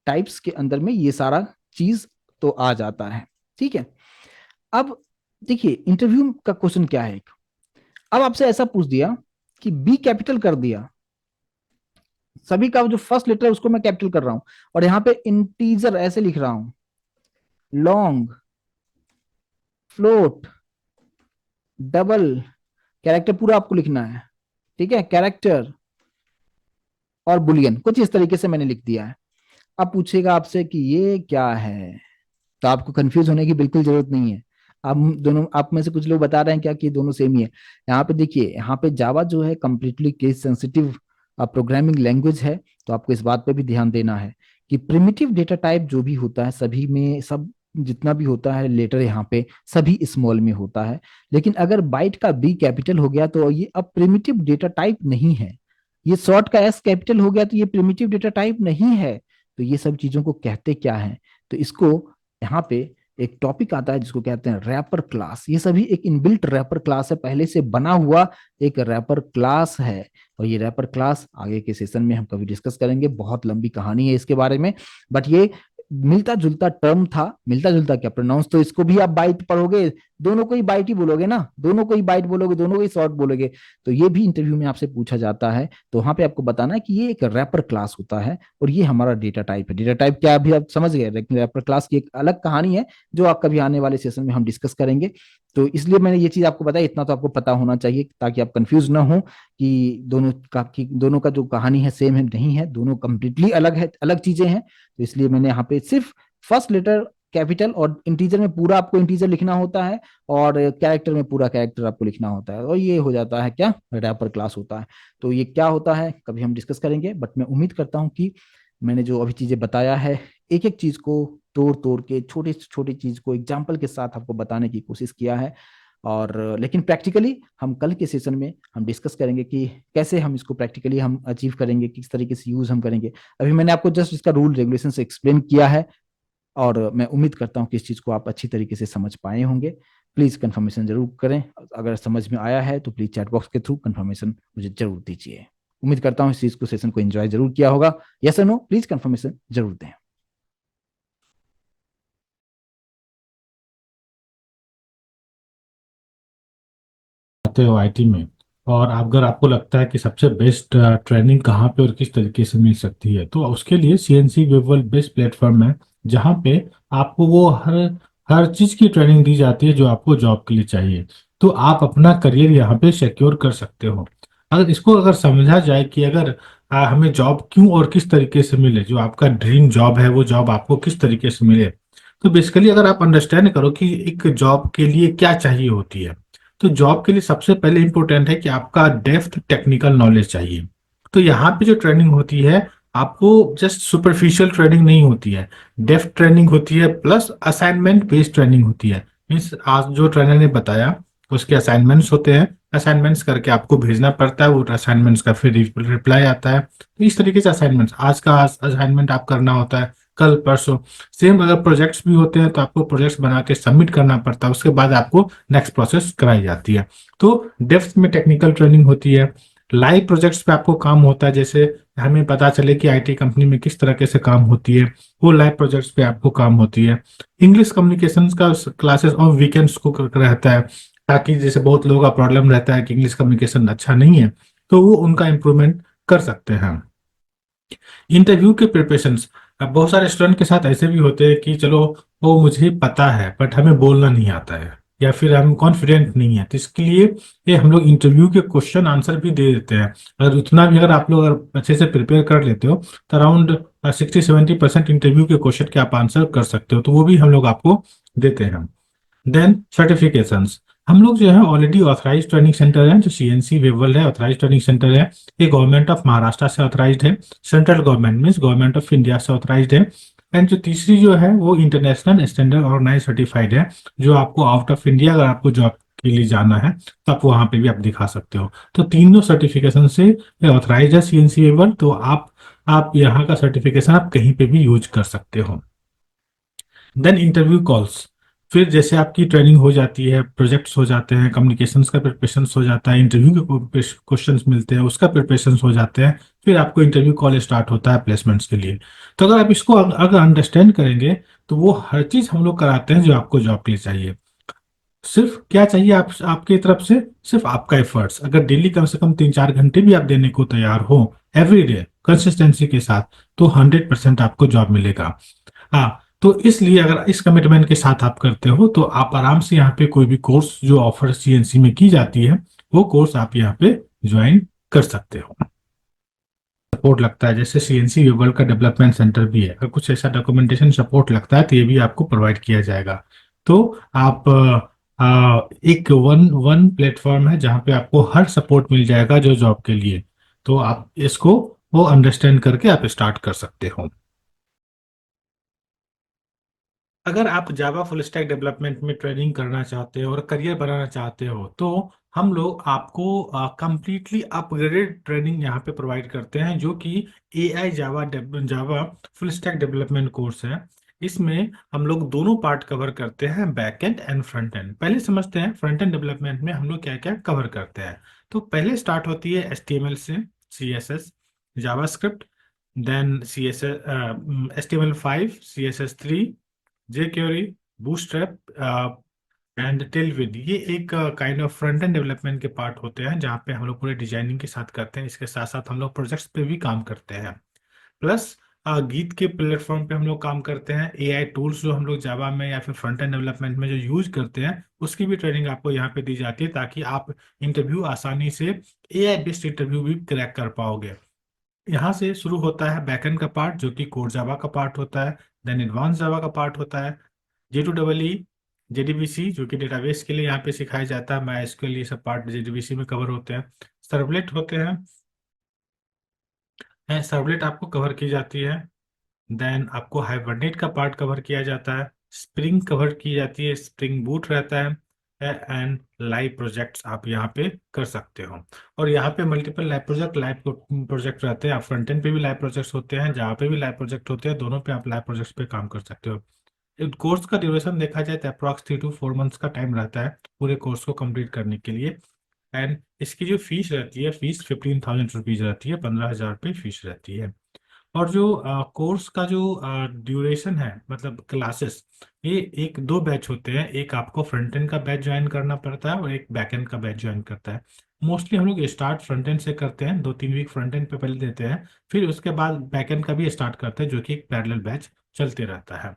टाइप्स के अंदर में ये सारा चीज तो आ जाता है। ठीक है, अब देखिए इंटरव्यू का क्वेश्चन क्या है, अब आपसे ऐसा पूछ दिया कि बी कैपिटल कर दिया, सभी का जो फर्स्ट लेटर है उसको मैं कैपिटल कर रहा हूं, और यहां पे इंटीजर ऐसे लिख रहा हूं, लॉन्ग, फ्लोट, डबल, कैरेक्टर पूरा आपको लिखना है, ठीक है, कैरेक्टर और बुलियन, कुछ इस तरीके से मैंने लिख दिया है। अब पूछेगा आपसे कि ये क्या है, तो आपको कंफ्यूज होने की बिल्कुल जरूरत नहीं है। आप दोनों, आप में से कुछ लोग बता रहे हैं क्या कि दोनों सेम ही है। यहाँ पे देखिए, यहाँ पे जावा जो है completely case sensitive programming language है, तो आपको इस बात पे भी ध्यान देना है कि प्रिमिटिव डेटा टाइप जो भी होता है सभी में, सब जितना भी होता है लेटर यहाँ पे सभी स्मॉल में होता है। लेकिन अगर बाइट का बी कैपिटल हो गया तो ये अब प्रिमिटिव डेटा टाइप नहीं है। ये शॉर्ट का एस कैपिटल हो गया तो ये प्रिमिटिव डेटा टाइप नहीं है। तो ये सब चीजों को कहते क्या है, तो इसको यहाँ पे एक टॉपिक आता है जिसको कहते हैं रैपर क्लास। ये सभी एक इनबिल्ट रैपर क्लास है, पहले से बना हुआ एक रैपर क्लास है। और ये रैपर क्लास आगे के सेशन में हम कभी डिस्कस करेंगे, बहुत लंबी कहानी है इसके बारे में। बट ये मिलता जुलता टर्म था, मिलता जुलता क्या, प्रोनाउंस तो इसको भी आप बाइट पढ़ोगे, दोनों को ही बाइट ही बोलोगे ना, दोनों को ही बाइट बोलोगे, दोनों को ही शॉर्ट बोलोगे। तो ये भी इंटरव्यू में आपसे पूछा जाता है, तो वहां पे आपको बताना है कि ये एक रैपर क्लास होता है और ये हमारा डेटा टाइप है। डेटा टाइप क्या, अभी आप समझ गए, लेकिन रैपर क्लास की एक अलग कहानी है जो आप कभी आने वाले सेशन में हम डिस्कस करेंगे। तो इसलिए मैंने ये चीज आपको बताया, इतना तो आपको पता होना चाहिए ताकि आप कंफ्यूज ना हो कि दोनों का जो कहानी है सेम है, नहीं है, दोनों कंप्लीटली अलग है, अलग चीजें हैं। तो इसलिए मैंने यहाँ पे सिर्फ फर्स्ट लेटर कैपिटल, और इंटीजर में पूरा आपको इंटीजर लिखना होता है, और कैरेक्टर में पूरा कैरेक्टर आपको लिखना होता है, और ये हो जाता है क्या, रैपर क्लास होता है। तो ये क्या होता है कभी हम डिस्कस करेंगे, बट मैं उम्मीद करता हूँ कि मैंने जो अभी चीजें बताया है, एक एक चीज को तोड़ तोड़ के, छोटे छोटे चीज को एग्जाम्पल के साथ आपको बताने की कोशिश किया है। और लेकिन प्रैक्टिकली हम कल के सेशन में हम डिस्कस करेंगे कि कैसे हम इसको प्रैक्टिकली हम अचीव करेंगे, किस तरीके से यूज हम करेंगे। अभी मैंने आपको जस्ट इसका रूल रेगुलेशन से एक्सप्लेन किया है, और मैं उम्मीद करता हूँ कि इस चीज को आप अच्छी तरीके से समझ पाए होंगे। प्लीज कंफर्मेशन जरूर करें, अगर समझ में आया है तो प्लीज चैट बॉक्स के थ्रू कंफर्मेशन मुझे जरूर दीजिए। उम्मीद करता हूँ इस चीज को, सेशन को एंजॉय जरूर किया होगा। यस और नो प्लीज कंफर्मेशन जरूर दें। आते हो आईटी में, और अगर आपको लगता है कि सबसे बेस्ट ट्रेनिंग कहाँ पे और किस तरीके से मिल सकती है, तो उसके लिए सीएनसी वेबल बेस्ट प्लेटफॉर्म है, जहाँ पे आपको वो हर हर चीज की ट्रेनिंग दी जाती है जो आपको जॉब के लिए चाहिए। तो आप अपना करियर यहाँ पे सिक्योर कर सकते हो। अगर इसको अगर समझा जाए कि अगर हमें जॉब क्यों और किस तरीके से मिले, जो आपका ड्रीम जॉब है वो जॉब आपको किस तरीके से मिले, तो बेसिकली अगर आप अंडरस्टैंड करो कि एक जॉब के लिए क्या चाहिए होती है, तो जॉब के लिए सबसे पहले इंपॉर्टेंट है कि आपका डेप्थ टेक्निकल नॉलेज चाहिए। तो यहाँ पे जो ट्रेनिंग होती है, आपको जस्ट सुपरफिशियल ट्रेनिंग नहीं होती है, डेप्थ ट्रेनिंग होती है, प्लस असाइनमेंट बेस्ड ट्रेनिंग होती है। मीन्स आज जो ट्रेनर ने बताया उसके असाइनमेंट्स होते हैं, असाइनमेंट्स करके आपको भेजना पड़ता है, वो असाइनमेंट्स का फिर रिप्लाई आता है। तो इस तरीके से असाइनमेंट्स, आज का असाइनमेंट आप करना होता है, कल परसों सेम। अगर प्रोजेक्ट्स भी होते हैं तो आपको प्रोजेक्ट्स बना के सबमिट करना पड़ता है, उसके बाद आपको नेक्स्ट प्रोसेस कराई जाती है। तो डेप्थ में टेक्निकल ट्रेनिंग होती है। लाइव प्रोजेक्ट्स पे आपको काम होता है, जैसे हमें पता चले कि आईटी कंपनी में किस तरीके से काम होती है, वो लाइव प्रोजेक्ट्स पे आपको काम होती है। इंग्लिश कम्युनिकेशन का क्लासेस और वीकेंड्स को रहता है, ताकि जैसे बहुत लोगों का प्रॉब्लम रहता है कि इंग्लिश कम्युनिकेशन अच्छा नहीं है, तो वो उनका इम्प्रूवमेंट कर सकते हैं। इंटरव्यू के प्रिपरेशंस, अब बहुत सारे स्टूडेंट के साथ ऐसे भी होते हैं कि चलो वो मुझे पता है बट हमें बोलना नहीं आता है, या फिर हम कॉन्फिडेंट नहीं है, तो इसके लिए ये हम लोग इंटरव्यू के क्वेश्चन आंसर भी दे देते हैं। अगर उतना भी अगर आप लोग अगर अच्छे से प्रिपेयर कर लेते हो, तो अराउंड 60-70% इंटरव्यू के क्वेश्चन के आप आंसर कर सकते हो, तो वो भी हम लोग आपको देते हैं। देन सर्टिफिकेशंस, हम लोग जो है ऑलरेडी ऑथराइज ट्रेनिंग सेंटर है, जो सीएनसी वेवल है, ऑथराइज ट्रेनिंग सेंटर है। ये गवर्नमेंट ऑफ महाराष्ट्र से ऑथराइज है, central government means government of India से ऑथराइज है। एंड जो तीसरी जो है वो इंटरनेशनल स्टैंडर्ड ऑर्गेनाइज सर्टिफाइड है, जो आपको आउट ऑफ इंडिया अगर आपको जॉब के लिए जाना है तो आप वहां पे भी आप दिखा सकते हो। तो तीनों सर्टिफिकेशन से ऑथराइज है सीएनसी वेवल, तो आप यहाँ का सर्टिफिकेशन आप कहीं पे भी यूज कर सकते हो। देन इंटरव्यू कॉल्स, फिर जैसे आपकी ट्रेनिंग हो जाती है, प्रोजेक्ट्स हो जाते हैं, कम्युनिकेशंस का प्रिपरेशन हो जाता है, इंटरव्यू के क्वेश्चंस मिलते हैं, उसका प्रिपरेशन हो जाते हैं, फिर आपको इंटरव्यू कॉल स्टार्ट होता है प्लेसमेंट्स के लिए। तो अगर आप इसको अगर अंडरस्टैंड करेंगे, तो वो हर चीज हम लोग कराते हैं जो आपको जॉब के लिए चाहिए। सिर्फ क्या चाहिए आपकी तरफ से, सिर्फ आपका एफर्ट्स। अगर डेली कम से कम 3-4 घंटे भी आप देने को तैयार हो, एवरी डे कंसिस्टेंसी के साथ, तो 100% आपको जॉब मिलेगा। हाँ, तो इसलिए अगर इस कमिटमेंट के साथ आप करते हो, तो आप आराम से यहाँ पे कोई भी कोर्स जो ऑफर सीएनसी में की जाती है, वो कोर्स आप यहाँ पे ज्वाइन कर सकते हो। सपोर्ट लगता है, जैसे सीएनसी वर्ल्ड का डेवलपमेंट सेंटर भी है, अगर कुछ ऐसा डॉक्यूमेंटेशन सपोर्ट लगता है तो ये भी आपको प्रोवाइड किया जाएगा। तो आप एक वन वन प्लेटफॉर्म है जहाँ पे आपको हर सपोर्ट मिल जाएगा जो जॉब के लिए। तो आप इसको वो अंडरस्टैंड करके आप स्टार्ट कर सकते हो। अगर आप जावा फुल स्टैक डेवलपमेंट में ट्रेनिंग करना चाहते हो और करियर बनाना चाहते हो, तो हम लोग आपको कंप्लीटली अपग्रेडेड ट्रेनिंग यहाँ पे प्रोवाइड करते हैं, जो कि AI Java Java full stack development course है। इसमें हम लोग दोनों पार्ट कवर करते हैं, back end and front end. पहले समझते हैं फ्रंट एंड डेवलपमेंट में हम लोग क्या क्या कवर करते हैं। तो पहले स्टार्ट होती है HTML से, CSS, JavaScript, then CSS, HTML5, CSS3, jQuery, Bootstrap and Tailwind. ये एक kind of front end development के पार्ट होते हैं, जहाँ पे हम लोग पूरे डिजाइनिंग के साथ करते हैं। इसके साथ साथ हम लोग प्रोजेक्ट्स पे भी काम करते हैं। प्लस गीत के प्लेटफॉर्म पे हम लोग काम करते हैं। एआई टूल्स जो हम लोग जावा में या फिर फ्रंट एंड डेवलपमेंट में जो यूज करते हैं, उसकी भी ट्रेनिंग आपको यहाँ पे दी जाती है, ताकि आप इंटरव्यू आसानी से, एआई बेस्ड इंटरव्यू भी क्रैक कर पाओगे। यहाँ से शुरू होता है बैकएंड का पार्ट, जो कि कोर जावा का पार्ट होता है। देन एडवांस जावा का पार्ट होता है, J2EE, JDBC, जो कि डेटाबेस के लिए यहाँ पे सिखाया जाता है, MySQL, ये सब पार्ट JDBC में कवर होते हैं। सर्वलेट होते हैं, सर्वलेट आपको कवर की जाती है। देन आपको हाइबरनेट का पार्ट कवर किया जाता है, स्प्रिंग कवर की जाती है, स्प्रिंग बूट रहता है, एंड लाइव प्रोजेक्ट्स आप यहाँ पे कर सकते हो। और यहाँ पे मल्टीपल लाइव प्रोजेक्ट रहते हैं। आप फ्रंट एंड पे भी लाइव प्रोजेक्ट्स होते हैं, जहाँ पे भी लाइव प्रोजेक्ट होते हैं, दोनों पे आप लाइव प्रोजेक्ट्स पे काम कर सकते हो। कोर्स का ड्यूरेशन देखा जाए तो अप्रॉक्स 3 to 4 मंथ्स का टाइम रहता है पूरे कोर्स को कंप्लीट करने के लिए। एंड इसकी जो फीस रहती है, फीस 15,000 रुपीज रहती है, 15,000 रुपये फीस रहती है। और जो कोर्स का जो ड्यूरेशन है, मतलब क्लासेस, ये एक दो बैच होते हैं। एक आपको फ्रंट एंड का बैच ज्वाइन करना पड़ता है और एक बैक एंड का बैच ज्वाइन करता है। मोस्टली हम लोग स्टार्ट फ्रंट एंड से करते हैं, 2-3 वीक फ्रंट एंड पे पहले देते हैं, फिर उसके बाद बैक एंड का भी स्टार्ट करते हैं, जो कि एक पैरेलल बैच चलते रहता है।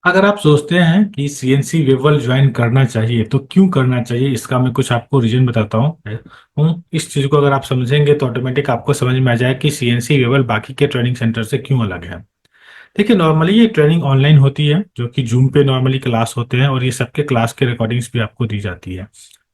अगर आप सोचते हैं कि सीएनसी वेवल ज्वाइन करना चाहिए तो क्यों करना चाहिए, इसका मैं कुछ आपको रीजन बताता हूँ। इस चीज को अगर आप समझेंगे तो ऑटोमेटिक आपको समझ में आ जाए कि सीएनसी वेवल बाकी के ट्रेनिंग सेंटर से क्यों अलग है। देखिए, नॉर्मली ये ट्रेनिंग ऑनलाइन होती है, जो कि जूम पे नॉर्मली क्लास होते हैं, और ये सबके क्लास के रिकॉर्डिंग्स भी आपको दी जाती है।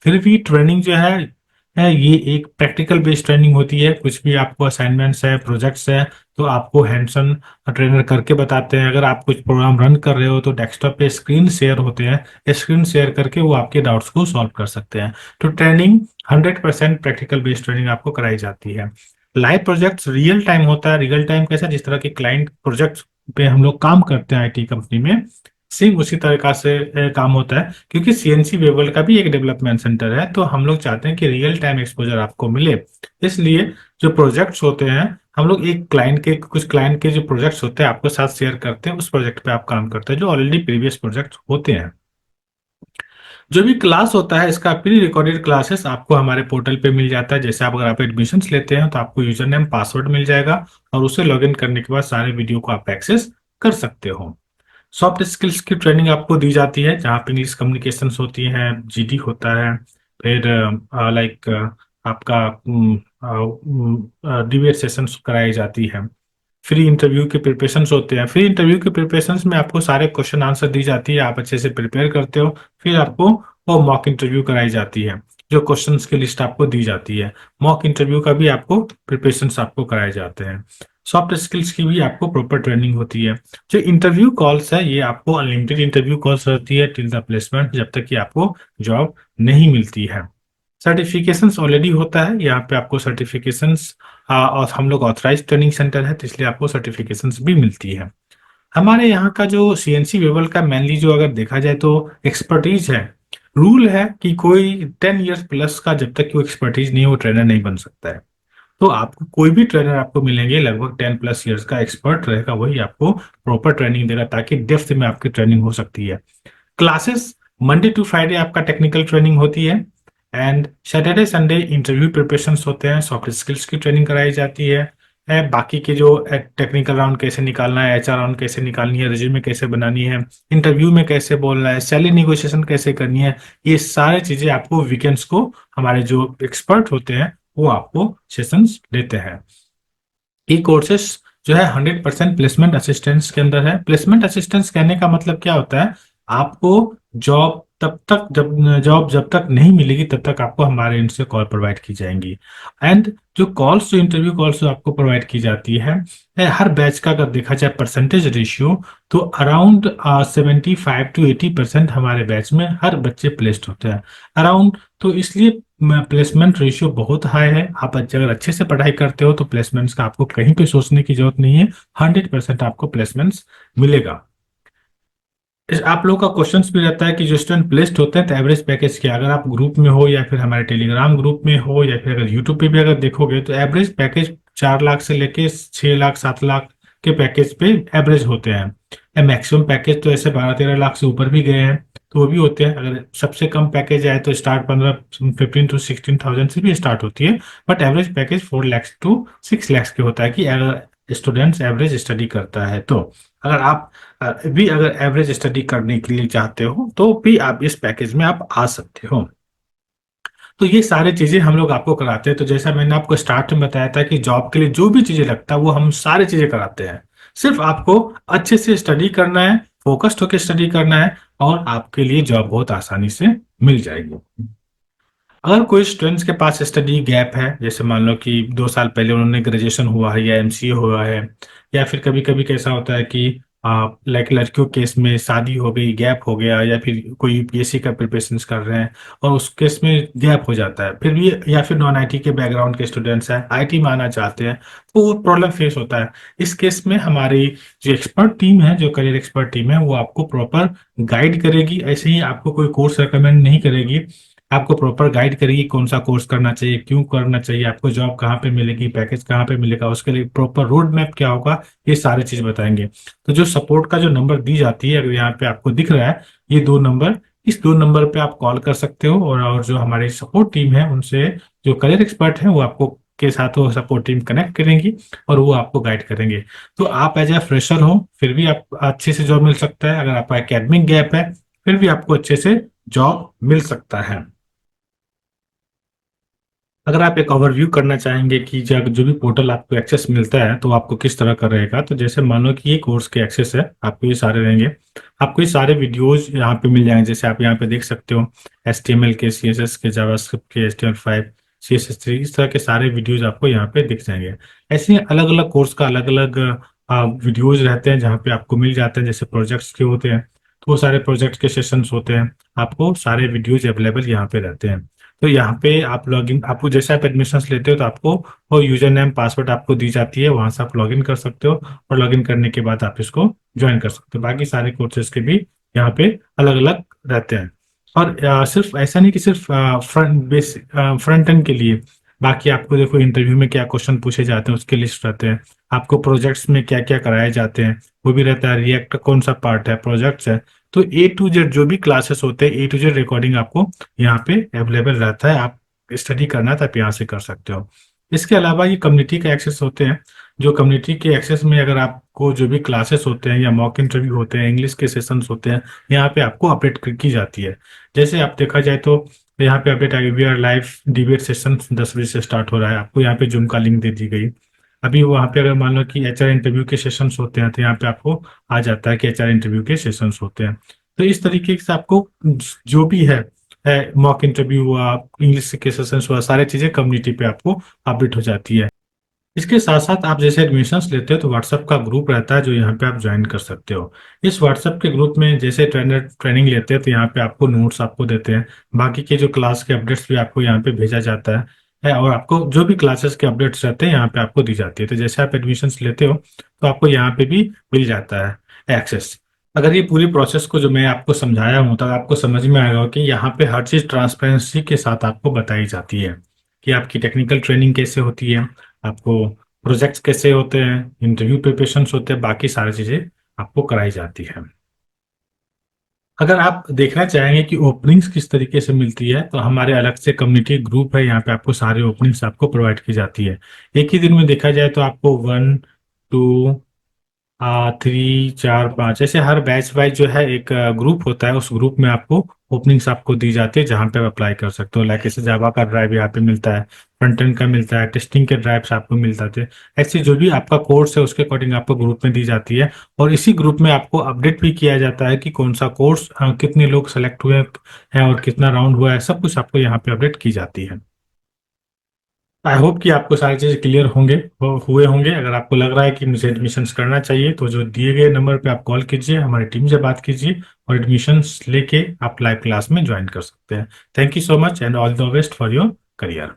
फिर भी ट्रेनिंग जो है ये एक प्रैक्टिकल बेस्ड ट्रेनिंग होती है। कुछ भी आपको असाइनमेंट्स है, प्रोजेक्ट्स है, तो आपको हैंड्स ऑन ट्रेनर करके बताते हैं। अगर आप कुछ प्रोग्राम रन कर रहे हो तो डेस्कटॉप पे स्क्रीन शेयर होते हैं, स्क्रीन शेयर करके वो आपके डाउट्स को सॉल्व कर सकते हैं। तो ट्रेनिंग 100% प्रैक्टिकल बेस्ड ट्रेनिंग आपको कराई जाती है। लाइव प्रोजेक्ट्स रियल टाइम होता है। रियल टाइम कैसा, जिस तरह के क्लाइंट प्रोजेक्ट्स पे हम लोग काम करते हैं आईटी कंपनी में, सेम उसी तरीका से काम होता है। क्योंकि सीएनसी वेवल का भी एक डेवलपमेंट सेंटर है, तो हम लोग चाहते हैं कि रियल टाइम एक्सपोजर आपको मिले। इसलिए जो प्रोजेक्ट्स होते हैं, हम लोग एक क्लाइंट के, कुछ क्लाइंट के जो प्रोजेक्ट्स होते हैं आपको साथ शेयर करते हैं, उस प्रोजेक्ट पे आप काम करते हैं जो ऑलरेडी प्रीवियस प्रोजेक्ट होते हैं। जो भी क्लास होता है, इसका प्री रिकॉर्डेड क्लासेस आपको हमारे पोर्टल पे मिल जाता है। जैसे आप, अगर आप एडमिशन लेते हैं तो आपको यूजर नेम पासवर्ड मिल जाएगा, और उसे लॉगिन करने के बाद सारे वीडियो को आप एक्सेस कर सकते हो। सॉफ्ट स्किल्स की ट्रेनिंग आपको दी जाती है, जहाँ पे इंग्लिश कम्युनिकेशंस होती हैं, जीडी होता है। फिर लाइक आपका डिबेट सेशंस कराई जाती है। फ्री इंटरव्यू के प्रिपरेशंस होते हैं। फ्री इंटरव्यू के प्रिपरेशंस में आपको सारे क्वेश्चन आंसर दी जाती है, आप अच्छे से प्रिपेयर करते हो। फिर आपको वो मॉक इंटरव्यू कराई जाती है, जो क्वेश्चंस की लिस्ट आपको दी जाती है। मॉक इंटरव्यू का भी आपको प्रिपरेशंस आपको कराए जाते हैं। सॉफ्ट स्किल्स की भी आपको प्रॉपर ट्रेनिंग होती है। जो इंटरव्यू कॉल्स है, ये आपको अनलिमिटेड इंटरव्यू कॉल्स रहती है टिल द प्लेसमेंट, जब तक कि आपको जॉब नहीं मिलती है। सर्टिफिकेशंस ऑलरेडी होता है, यहाँ पे आपको सर्टिफिकेशंस, और हम लोग ऑथराइज ट्रेनिंग सेंटर है, तो इसलिए आपको सर्टिफिकेशंस भी मिलती है। हमारे यहाँ का जो सीएनसी वेवल का मेनली जो अगर देखा जाए तो एक्सपर्टीज है। रूल है कि कोई 10 इयर्स प्लस का जब तक कि वो एक्सपर्टीज नहीं है, वो ट्रेनर नहीं बन सकता है। तो आपको कोई भी ट्रेनर आपको मिलेंगे लगभग 10+ इयर्स का एक्सपर्ट रहेगा, वही आपको प्रॉपर ट्रेनिंग देगा, ताकि डेप्थ में आपकी ट्रेनिंग हो सकती है। क्लासेस मंडे टू फ्राइडे आपका टेक्निकल ट्रेनिंग होती है, and Saturday Sunday interview preparation होते हैं, सॉफ्ट स्किल्स की ट्रेनिंग कराई जाती है। बाकी के जो टेक्निकल राउंड कैसे निकालना है, एचआर राउंड कैसे निकालनी है, रिज्यूमे कैसे बनानी है, इंटरव्यू में कैसे बोलना है, सैलरी निगोशिएशन कैसे करनी है, ये सारी चीजें आपको वीकेंड्स को हमारे जो एक्सपर्ट होते हैं वो आपको सेशंस देते हैं। ये कोर्सेस जो है 100% प्लेसमेंट असिस्टेंस के अंदर है। प्लेसमेंट असिस्टेंस कहने का मतलब क्या होता है, आपको जॉब तब तक, जब तक नहीं मिलेगी तब तक आपको हमारे एंड से कॉल प्रोवाइड की जाएंगी। एंड जो कॉल्स, जो इंटरव्यू कॉल्स जो आपको प्रोवाइड की जाती है हर बैच का अगर देखा जाए परसेंटेज रेशियो, तो अराउंड 75 to 80% हमारे बैच में हर बच्चे प्लेस्ड होते हैं अराउंड। तो इसलिए प्लेसमेंट रेशियो बहुत हाई है। आप अगर अच्छे से पढ़ाई करते हो तो प्लेसमेंट्स का आपको कहीं पे सोचने की जरूरत नहीं है, 100% आपको प्लेसमेंट्स मिलेगा। आप लोगों का क्वेश्चंस भी रहता है कि जो स्टूडेंट प्लेस्ड होते हैं तो एवरेज पैकेज क्या, अगर आप ग्रुप में हो या फिर हमारे टेलीग्राम ग्रुप में हो या फिर अगर यूट्यूब पे भी अगर देखोगे, तो एवरेज पैकेज 4 लाख से लेके 6 लाख 7 लाख के पैकेज पे एवरेज होते हैं। मैक्सिमम पैकेज तो ऐसे 12-13 लाख से ऊपर भी गए हैं, तो वो भी होते हैं। अगर सबसे कम पैकेज आए तो स्टार्ट 15 to 16 thousand से भी स्टार्ट होती है, but average package 4 lakhs to 6 lakhs के होता है, कि अगर स्टूडेंट्स एवरेज स्टडी करता है तो। अगर आप भी अगर एवरेज स्टडी करने के लिए चाहते हो तो भी आप इस पैकेज में आप आ सकते हो। तो ये सारी चीजें हम लोग आपको कराते हैं। तो जैसा मैंने आपको स्टार्ट में बताया था कि जॉब के लिए जो भी चीजें लगता है वो हम सारी चीजें कराते हैं। सिर्फ आपको अच्छे से स्टडी करना है, फोकस्ड होकर स्टडी करना है, और आपके लिए जॉब बहुत आसानी से मिल जाएगी। अगर कोई स्टूडेंट्स के पास स्टडी गैप है, जैसे मान लो कि 2 साल पहले उन्होंने ग्रेजुएशन हुआ है या एमसीए हुआ है, या फिर कभी कभी कैसा होता है कि लाइक लड़कियों केस में शादी हो गई, गैप हो गया, या फिर कोई यूपीएससी का प्रिपरेशन कर रहे हैं और उस केस में गैप हो जाता है, फिर भी, या फिर नॉन आईटी के बैकग्राउंड के स्टूडेंट्स हैं, आईटी में आना चाहते हैं, तो वो प्रॉब्लम फेस होता है। इस केस में हमारी जो एक्सपर्ट टीम है, जो करियर एक्सपर्ट टीम है, वो आपको प्रॉपर गाइड करेगी। ऐसे ही आपको कोई कोर्स रिकमेंड नहीं करेगी, आपको प्रॉपर गाइड करेगी कौन सा कोर्स करना चाहिए, क्यों करना चाहिए, आपको जॉब कहाँ पे मिलेगी, पैकेज कहाँ पे मिलेगा, उसके लिए प्रॉपर रोड मैप क्या होगा, ये सारी चीज बताएंगे। तो जो सपोर्ट का जो नंबर दी जाती है, अगर यहाँ पे आपको दिख रहा है ये 2 नंबर, इस 2 नंबर पे आप कॉल कर सकते हो, और जो हमारी सपोर्ट टीम है उनसे, जो करियर एक्सपर्ट है वो आपको के साथ वो सपोर्ट टीम कनेक्ट करेंगी और वो आपको गाइड करेंगे। तो आप एज ए फ्रेशर हो फिर भी आप अच्छे से जॉब मिल सकता है, अगर आपका एकेडमिक गैप है फिर भी आपको अच्छे से जॉब मिल सकता है। अगर आप एक ओवरव्यू करना चाहेंगे कि जब जो भी पोर्टल आपको एक्सेस मिलता है तो आपको किस तरह का रहेगा, तो जैसे मानो कि ये कोर्स के एक्सेस है, आपको ये सारे रहेंगे। आपको ये सारे वीडियोज यहाँ पे मिल जाएंगे, जैसे आप यहाँ पे देख सकते हो HTML के, CSS के, जावास्क्रिप्ट के, HTML5, CSS3, इस तरह के सारे वीडियोज आपको यहाँ पे दिख जाएंगे। ऐसे अलग अलग कोर्स का अलग अलग वीडियोज रहते हैं जहाँ पे आपको मिल जाते हैं। जैसे प्रोजेक्ट्स के होते हैं तो वो सारे प्रोजेक्ट के सेशंस होते हैं, आपको सारे वीडियोज अवेलेबल यहाँ पे रहते हैं। तो यहाँ पे आप लॉगिन, आपको जैसे आप एडमिशन्स लेते हो तो आपको वो यूजर नेम पासवर्ड आपको दी जाती है, वहां से आप लॉगिन कर सकते हो और लॉगिन करने के बाद आप इसको ज्वाइन कर सकते हो। बाकी सारे कोर्सेज के भी यहाँ पे अलग अलग रहते हैं। और सिर्फ ऐसा नहीं कि सिर्फ फ्रंट एंड के लिए, बाकी आपको देखो इंटरव्यू में क्या क्वेश्चन पूछे जाते हैं उसके लिस्ट रहते हैं, आपको प्रोजेक्ट्स में क्या क्या कराए जाते हैं वो भी रहता है, रिएक्ट कौन सा पार्ट है, प्रोजेक्ट्स है। तो A to Z जो भी क्लासेस होते हैं A to Z रिकॉर्डिंग आपको यहाँ पे अवेलेबल रहता है। आप स्टडी करना है तो आप यहाँ से कर सकते हो। इसके अलावा ये कम्युनिटी के एक्सेस होते हैं, जो कम्युनिटी के एक्सेस में अगर आपको जो भी क्लासेस होते हैं या मॉक इंटरव्यू होते हैं, इंग्लिश के सेशंस होते हैं, यहाँ पे आपको अपडेट की जाती है। जैसे आप देखा जाए तो यहाँ पे अपडेट आएगी, we are live debate session 10 बजे से स्टार्ट हो रहा है, आपको यहाँ पे जूम का लिंक दे दी गई। अभी वहाँ पे अगर मान लो कि HR इंटरव्यू के सेशंस होते हैं तो यहाँ पे आपको आ जाता है कि HR इंटरव्यू के सेशंस होते हैं। तो इस तरीके से आपको जो भी है मॉक इंटरव्यू हुआ, इंग्लिश के सेशंस हुआ, सारी चीजें कम्युनिटी पे आपको अपडेट हो जाती है। इसके साथ साथ आप जैसे एडमिशन्स लेते हो तो व्हाट्सएप का ग्रुप रहता है जो यहाँ पे आप ज्वाइन कर सकते हो। इस व्हाट्सएप के ग्रुप में जैसे ट्रेनर ट्रेनिंग लेते हैं तो यहाँ पे आपको नोट्स आपको देते हैं, बाकी के जो क्लास के अपडेट्स भी आपको यहाँ पे भेजा जाता और आपको जो भी क्लासेस के अपडेट्स रहते हैं यहाँ पे आपको दी जाती है। तो जैसे आप एडमिशन्स लेते हो तो आपको यहाँ पे भी मिल जाता है एक्सेस। अगर ये पूरी प्रोसेस को जो मैं आपको समझाया हूँ तो आपको समझ में आएगा कि यहाँ पे हर चीज़ ट्रांसपेरेंसी के साथ आपको बताई जाती है कि आपकी टेक्निकल ट्रेनिंग कैसे होती है, आपको प्रोजेक्ट्स कैसे होते हैं, इंटरव्यू प्रिपरेशंस होते हैं, बाकी सारी चीजें आपको कराई जाती है। अगर आप देखना चाहेंगे कि ओपनिंग्स किस तरीके से मिलती है तो हमारे अलग से कम्युनिटी ग्रुप है, यहाँ पे आपको सारे ओपनिंग्स आपको प्रोवाइड की जाती है। एक ही दिन में देखा जाए तो आपको 1 2 3 4 5 ऐसे हर बैच वाइज जो है एक ग्रुप होता है, उस ग्रुप में आपको ओपनिंग्स आपको दी जाती है जहाँ पे आप अप्लाई कर सकते हो। लाइक ऐसे जावा का ड्राइव यहाँ पे मिलता है, फ्रंट एंड का मिलता है, टेस्टिंग के ड्राइव्स आपको मिल जाते हैं। ऐसे जो भी आपका कोर्स है उसके अकॉर्डिंग आपको ग्रुप में दी जाती है और इसी ग्रुप में आपको अपडेट भी किया जाता है कि कौन सा कोर्स कितने लोग सेलेक्ट हुए हैं और कितना राउंड हुआ है, सब कुछ आपको यहाँ पे अपडेट की जाती है। आई होप कि आपको सारी चीज़ क्लियर हुए होंगे। अगर आपको लग रहा है कि मुझे एडमिशन्स करना चाहिए तो जो दिए गए नंबर पे आप कॉल कीजिए, हमारी टीम से बात कीजिए और एडमिशन्स लेके आप लाइव क्लास में ज्वाइन कर सकते हैं। Thank you so much and all the best for your career.